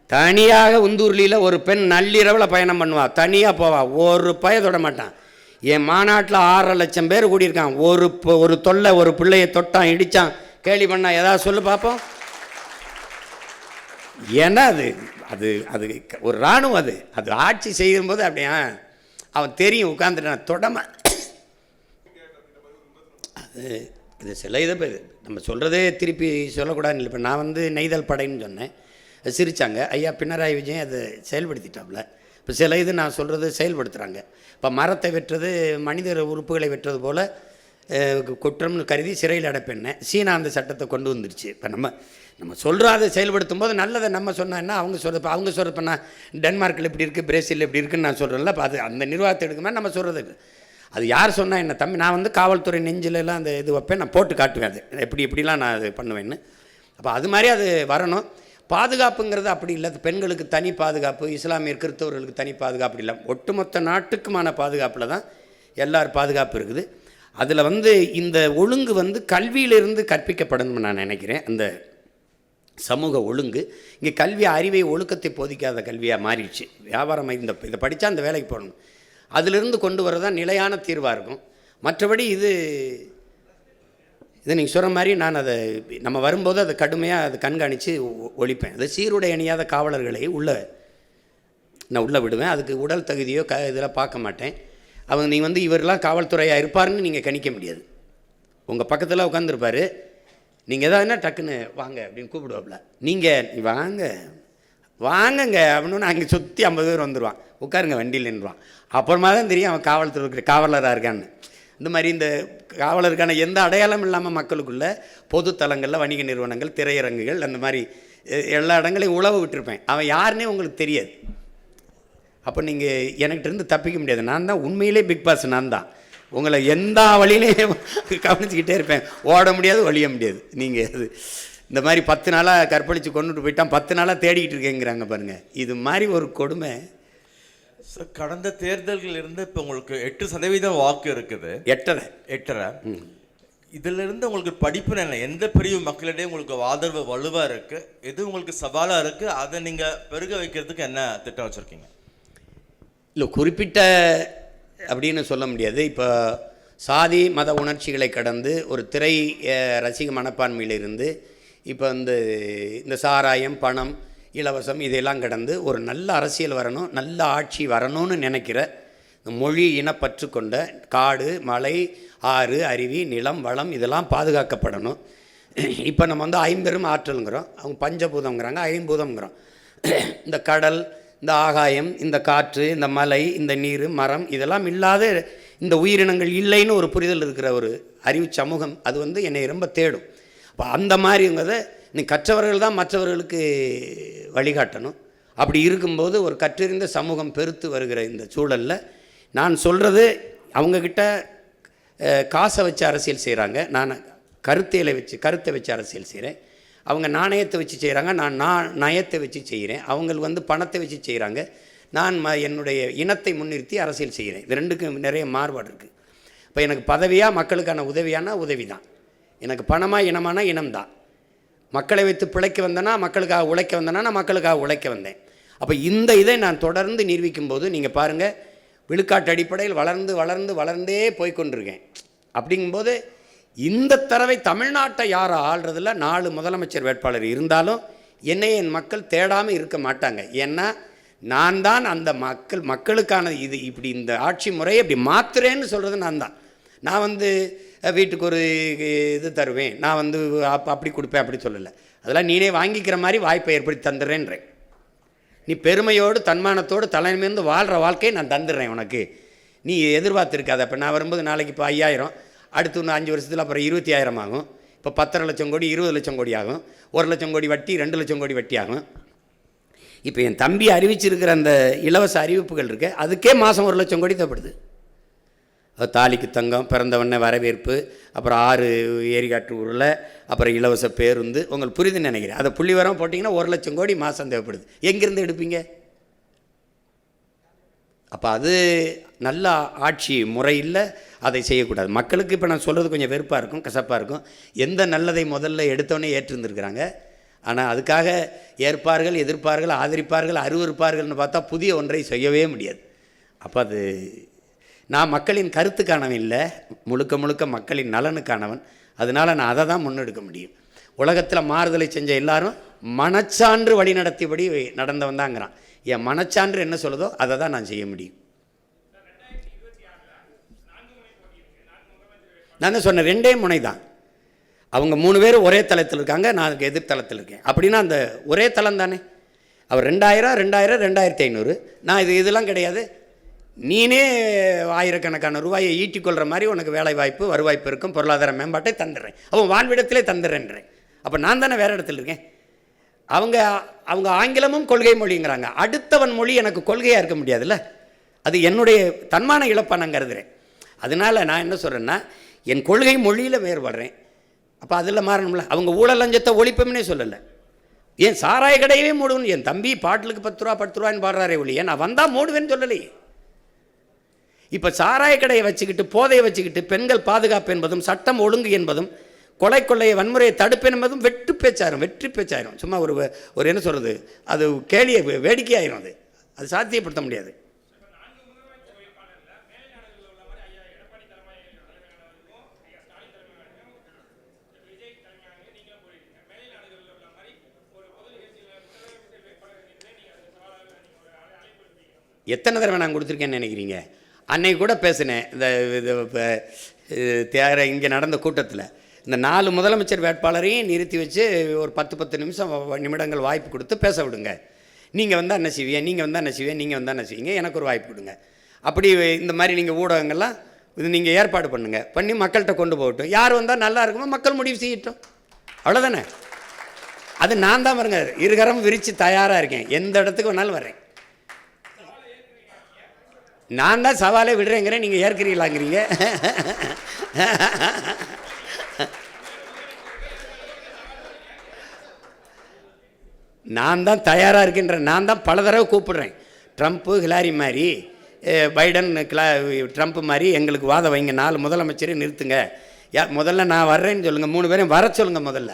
தனியாக உந்தூர்லியில் ஒரு பெண் நள்ளிரவில் பயணம் பண்ணுவா, தனியாக போவா, ஒரு பய தொட மாட்டான். என் மாநாட்டில் 6.5 லட்சம் பேர் கூடியிருக்கான். ஒரு தொல்லை, ஒரு பிள்ளையை தொட்டான், இடித்தான், கேலி பண்ணான், ஏதாவது சொல்லு பார்ப்போம். ஏன்னா அது அது ஒரு இராணுவம். அது ஆட்சி செய்யும்போது அப்படியே அவன் தெரியும், உட்காந்துட்டான் தொடமை. அது இது சில இதை நம்ம சொல்கிறதே திருப்பி சொல்லக்கூடாதுன்னு இல்லை. இப்போ நான் வந்து நெய்தல் படைன்னு சொன்னேன், சிரித்தாங்க. ஐயா பினராயி விஜயன் அதை செயல்படுத்திட்டாப்புல. இப்போ சில இது நான் சொல்கிறது செயல்படுத்துகிறாங்க. இப்போ மரத்தை வெட்டுறது மனித உறுப்புகளை வெட்டுறது போல் குற்றம்னு கருதி சிறையில் அடைப்பேன். சீனா அந்த சட்டத்தை கொண்டு வந்துருச்சு. இப்போ நம்ம சொல்கிறோம், அதை செயல்படுத்தும் போது நல்லதை நம்ம சொன்னா அவங்க சொல்கிறது இப்போ நான் டென்மார்க்கில் இப்படி இருக்குது, பிரேசிலில் இப்படி இருக்குன்னு நான் சொல்கிறேன்ல. இப்போ அது அந்த நிர்வாகத்தை எடுக்குமே நம்ம சொல்கிறது. அது யார் சொன்னால் என்ன தம்பி, நான் வந்து காவல்துறை நெஞ்சிலெல்லாம் அந்த இது வைப்பேன், நான் போட்டு காட்டுவேன் அது எப்படிலாம் நான் அது பண்ணுவேன்னு. அப்போ அது மாதிரி அது வரணும். பாதுகாப்புங்கிறது அப்படி இல்லை. பெண்களுக்கு தனி பாதுகாப்பு, இஸ்லாமியர் கிறிஸ்தவர்களுக்கு தனி பாதுகாப்பு இல்லை. ஒட்டுமொத்த நாட்டுக்குமான பாதுகாப்பில் தான் எல்லார் பாதுகாப்பு இருக்குது. அதில் வந்து இந்த ஒழுங்கு வந்து கல்வியிலிருந்து கற்பிக்கப்படணும்னு நான் நினைக்கிறேன். அந்த சமூக ஒழுங்கு இங்கே கல்வி அறிவை ஒழுக்கத்தை போதிக்காத கல்வியாக மாறிடுச்சு. வியாபாரம் இதை படித்தா அந்த வேலைக்கு போகணும், அதிலிருந்து கொண்டு வரதான் நிலையான தீர்வாக இருக்கும். மற்றபடி இது நீங்கள் சொல்கிற மாதிரி நான் அதை நம்ம வரும்போது அதை கடுமையாக அதை கண்காணித்து ஒழிப்பேன். அதை சீருடை அணியாத காவலர்களை நான் உள்ளே விடுவேன். அதுக்கு உடல் தகுதியோ இதெல்லாம் பார்க்க மாட்டேன். அவங்க நீங்கள் வந்து இவரெல்லாம் காவல்துறையாக இருப்பாருன்னு நீங்கள் கணிக்க முடியாது. உங்கள் பக்கத்தில் உட்காந்துருப்பார், நீங்கள் எதாவதுன்னா டக்குன்னு வாங்க அப்படின்னு கூப்பிடுவாப்புல. நீங்கள் வாங்கங்க அப்படின்னு அங்கே சுற்றி 50 பேர் வந்துடுவான், உட்காருங்க வண்டியில் நின்றுவான். அப்புறமா தான் தெரியும் அவன் காவல்துறை காவலராக இருக்கான்னு. இந்த மாதிரி இந்த காவலருக்கான எந்த அடையாளம் இல்லாமல் மக்களுக்குள்ள பொது தலங்களில் வணிக நிறுவனங்கள், திரையரங்குகள், அந்த மாதிரி எல்லா இடங்களையும் உழவு விட்டுருப்பேன். அவன் யாருன்னே உங்களுக்கு தெரியாது. அப்போ நீங்கள் எனக்கிட்டேருந்து தப்பிக்க முடியாது. நான் தான் உண்மையிலே பிக் பாஸ். நான் தான் உங்களை எந்த வழியிலையும் கவனிச்சுக்கிட்டே இருப்பேன். ஓட முடியாது, ஒழிய முடியாது. நீங்கள் அது இந்த மாதிரி 10 நாளாக கற்பழித்து கொண்டுட்டு போயிட்டான், 10 நாளாக தேடிக்கிட்டு இருக்கேங்கிறாங்க பாருங்கள். இது மாதிரி ஒரு கொடுமை. சார், கடந்த தேர்தல்கள் இருந்து இப்போ உங்களுக்கு 8% வாக்கு இருக்குது. 8.5 இதிலிருந்து உங்களுக்கு படிப்பு என்ன, எந்த பிரிவு மக்களிடையே உங்களுக்கு ஆதரவு வலுவாக இருக்குது, எது உங்களுக்கு சவாலாக இருக்குது, அதை நீங்கள் பெருக வைக்கிறதுக்கு என்ன திட்டம் வச்சுருக்கீங்க? இல்லை, குறிப்பிட்ட அப்படின்னு சொல்ல முடியாது. இப்போ சாதி மத உணர்ச்சிகளை கடந்து ஒரு திரை ரசிக மனப்பான்மையிலிருந்து இப்போ இந்த சாராயம், பணம், இலவசம் இதையெல்லாம் கடந்து ஒரு நல்ல அரசியல் வரணும், நல்ல ஆட்சி வரணும்னு நினைக்கிற மொழி இனப்பற்று கொண்ட காடு, மலை, ஆறு, அருவி, நிலம், வளம் இதெல்லாம் பாதுகாக்கப்படணும். இப்போ நம்ம ஐம்பெரும் ஆற்றலுங்கிறோம், அவங்க பஞ்சபூதங்கிறாங்க, ஐம்பூதம்ங்கிறோம். இந்த கடல், இந்த ஆகாயம், இந்த காற்று, இந்த மலை, இந்த நீர், மரம் இதெல்லாம் இல்லாத இந்த உயிரினங்கள் இல்லைன்னு ஒரு புரிதல் இருக்கிற ஒரு அறிவு சமூகம் அது என்னை ரொம்ப தேடும். அப்போ அந்த மாதிரிங்கிறத நீ கற்றவர்கள் தான் மற்றவர்களுக்கு வழிகாட்டணும். அப்படி இருக்கும்போது ஒரு கற்றறிந்த சமூகம் பெருத்து வருகிற இந்த சூழலில் நான் சொல்கிறது, அவங்கக்கிட்ட காசை வச்சு அரசியல் செய்கிறாங்க, நான் கருத்தை வச்சு அரசியல் செய்கிறேன். அவங்க நாணயத்தை வச்சு செய்கிறாங்க, நான் நயத்தை வச்சு செய்கிறேன். அவங்க பணத்தை வச்சு செய்கிறாங்க, நான் என்னுடைய இனத்தை முன்னிறுத்தி அரசியல் செய்கிறேன். இது ரெண்டுக்கும் நிறைய மாறுபாடு இருக்குது. இப்போ எனக்கு பதவியாக மக்களுக்கான உதவியானா உதவி தான், எனக்கு பணமாக இனமானா இனம்தான். மக்களை வைத்து பிழைக்க வந்தேன்னா, மக்களுக்காக உழைக்க வந்தேன்னா, நான் மக்களுக்காக உழைக்க வந்தேன். அப்போ இந்த இதை நான் தொடர்ந்து நிரூபிக்கும் போது நீங்கள் பாருங்கள், விழுக்காட்டு அடிப்படையில் வளர்ந்தே போய்கொண்டிருக்கேன். அப்படிங்கும்போது இந்த தடவை தமிழ்நாட்டை யாரை ஆள்றதில் 4 முதலமைச்சர் வேட்பாளர் இருந்தாலும் என்னை என் மக்கள் தேடாமல் இருக்க மாட்டாங்க. ஏன்னா நான் தான் அந்த மக்களுக்கான இப்படி இந்த ஆட்சி முறையை இப்படி மாத்துறேன்னு சொல்கிறது நான் தான். நான் வீட்டுக்கு ஒரு இது தருவேன், நான் அப்படி கொடுப்பேன், அப்படி சொல்லலை. அதெல்லாம் நீனே வாங்கிக்கிற மாதிரி வாய்ப்பை ஏற்படுத்தி தந்துடுறேன்றேன். நீ பெருமையோடு தன்மானத்தோடு தலைமையிருந்து வாழ்கிற வாழ்க்கையை நான் தந்துடுறேன் உனக்கு, நீ எதிர்பார்த்துருக்காத. அப்போ நான் வரும்போது நாளைக்கு இப்போ 5000, அடுத்து இன்னும் 5 வருஷத்தில் அப்புறம் 20,000 ஆகும். இப்போ 10.5 லட்சம் கோடி 20 லட்சம் கோடி ஆகும். 1 லட்சம் கோடி வட்டி 2 லட்சம் கோடி வட்டி ஆகும். இப்போ என் தம்பி அறிவிச்சிருக்கிற அந்த இலவச அறிவிப்புகள் இருக்கு, அதுக்கே மாதம் 1 லட்சம் கோடி தேவைப்படுது. தாலிக்கு தங்கம், பிறந்தவொடனே வரவேற்பு, அப்புறம் 6 ஏரிகாட்டு ஊரில், அப்புறம் இலவச பேருந்து. உங்களுக்கு புரியுதுன்னு நினைக்கிறேன். அதை புள்ளி வரம் போட்டிங்கன்னா 1 லட்சம் கோடி மாதம் தேவைப்படுது. எங்கேருந்து எடுப்பீங்க? அப்போ அது நல்ல ஆட்சி முறையில் அதை செய்யக்கூடாது. மக்களுக்கு இப்போ நான் சொல்கிறது கொஞ்சம் வெறுப்பாக இருக்கும், கசப்பாக இருக்கும். எந்த நல்லதை முதல்ல எடுத்தோடனே ஏற்றிருந்துருக்கிறாங்க. ஆனால் அதுக்காக ஏற்பார்கள், எதிர்ப்பார்கள், ஆதரிப்பார்கள், அருவருப்பார்கள்னு பார்த்தா புதிய ஒன்றை செய்யவே முடியாது. அப்போ அது நான் மக்களின் கருத்துக்கானவன் இல்லை, முழுக்க மக்களின் நலனுக்கானவன். அதனால் நான் அதை தான் முன்னெடுக்க முடியும். உலகத்தில் மாறுதலை செஞ்ச எல்லாரும் மனச்சான்று வழி நடத்தியபடி நடந்தவன் தாங்கிறான். என் மனச்சான்று என்ன சொல்லுதோ அதை தான் நான் செய்ய முடியும். நான் தான் சொன்னேன், 2 முனை தான். அவங்க 3 பேர் ஒரே தளத்தில் இருக்காங்க, நான் எதிர்த்தளத்தில் இருக்கேன். அப்படின்னா அந்த ஒரே தளம் தானே. அவர் 2000, 2500, நான் இதெல்லாம் கிடையாது. நீனே ஆயிரக்கணக்கான ரூபாயை ஈட்டிக்கொள்கிற மாதிரி உனக்கு வேலை வாய்ப்பு, வருவாய்ப்பு இருக்கும், பொருளாதார மேம்பாட்டை தந்துடுறேன். அவன் வாழ்விடத்திலே தந்துடுறேன்றேன். அப்போ நான் தானே வேறு இடத்துல இருக்கேன். அவங்க ஆங்கிலமும் கொள்கை மொழிங்கிறாங்க. அடுத்தவன் மொழி எனக்கு கொள்கையாக இருக்க முடியாதுல்ல. அது என்னுடைய தன்மான இழப்பை நான் கருதுகிறேன். அதனால் நான் என்ன சொல்கிறேன்னா, என் கொள்கை மொழியில் வேறுபடுறேன். அப்போ அதில் மாறணும்ல. அவங்க ஊழல் லஞ்சத்தை ஒழிப்பும்னே சொல்லலை. ஏன் சாராய கடையவே மூடுவேன்? என் தம்பி பாட்டிலுக்கு 10 ரூபா 10 ரூபான்னு பாடுறாரே ஒழிய நான் வந்தால் மூடுவேன்னு சொல்லலையே. இப்போ சாராய கடையை வச்சுக்கிட்டு, போதையை வச்சுக்கிட்டு, பெண்கள் பாதுகாப்பு என்பதும், சட்டம் ஒழுங்கு என்பதும், கொள்ளையை வன்முறையை தடுப்பேன் என்பதும் வெற்றி பேச்சாயிரும். சும்மா ஒரு என்ன சொல்கிறது, அது கேலியை வேடிக்கையாயிரும். அது சாத்தியப்படுத்த முடியாது. எத்தனை தடவை நான் கொடுத்துருக்கேன்னு நினைக்கிறீங்க? அன்னைக்கு கூட பேசினேன், இந்த இங்கே நடந்த கூட்டத்தில் இந்த 4 முதலமைச்சர் வேட்பாளரையும் நிறுத்தி வச்சு ஒரு 10 நிமிடங்கள் வாய்ப்பு கொடுத்து பேச விடுங்க. நீங்கள் வந்தால் என்ன செய்வீங்க, நீங்கள் வந்தால் என்ன செய்வீங்க, நீங்கள் வந்தால் என்ன செய்வீங்க, எனக்கு ஒரு வாய்ப்பு கொடுங்க. அப்படி இந்த மாதிரி நீங்கள் ஊடகங்கள்லாம் இது நீங்கள் ஏற்பாடு பண்ணுங்கள், பண்ணி மக்கள்கிட்ட கொண்டு போகட்டும். யார் வந்தால் நல்லா இருக்குமோ மக்கள் முடிவு செய்யட்டும், அவ்வளோதானே. அது நான் தான் பாருங்க இருகரம் விரித்து தயாராக இருக்கேன், எந்த இடத்துக்கு வேணாலும் வரேன். நான் தான் சவாலே விடுறேங்கிறேன், நீங்கள் ஏற்கிறீங்களாங்கிறீங்க. நான் தான் தயாராக இருக்கின்றேன். நான் தான் பல தடவை கூப்பிடுறேன். ட்ரம்ப்பு ஹிலாரி மாதிரி, பைடன் ட்ரம்ப் மாதிரி எங்களுக்கு வாதம் வைங்க, 4 முதலமைச்சரையும் நிறுத்துங்க. முதல்ல நான் வர்றேன்னு சொல்லுங்கள், 3 பேரையும் வர சொல்லுங்கள் முதல்ல.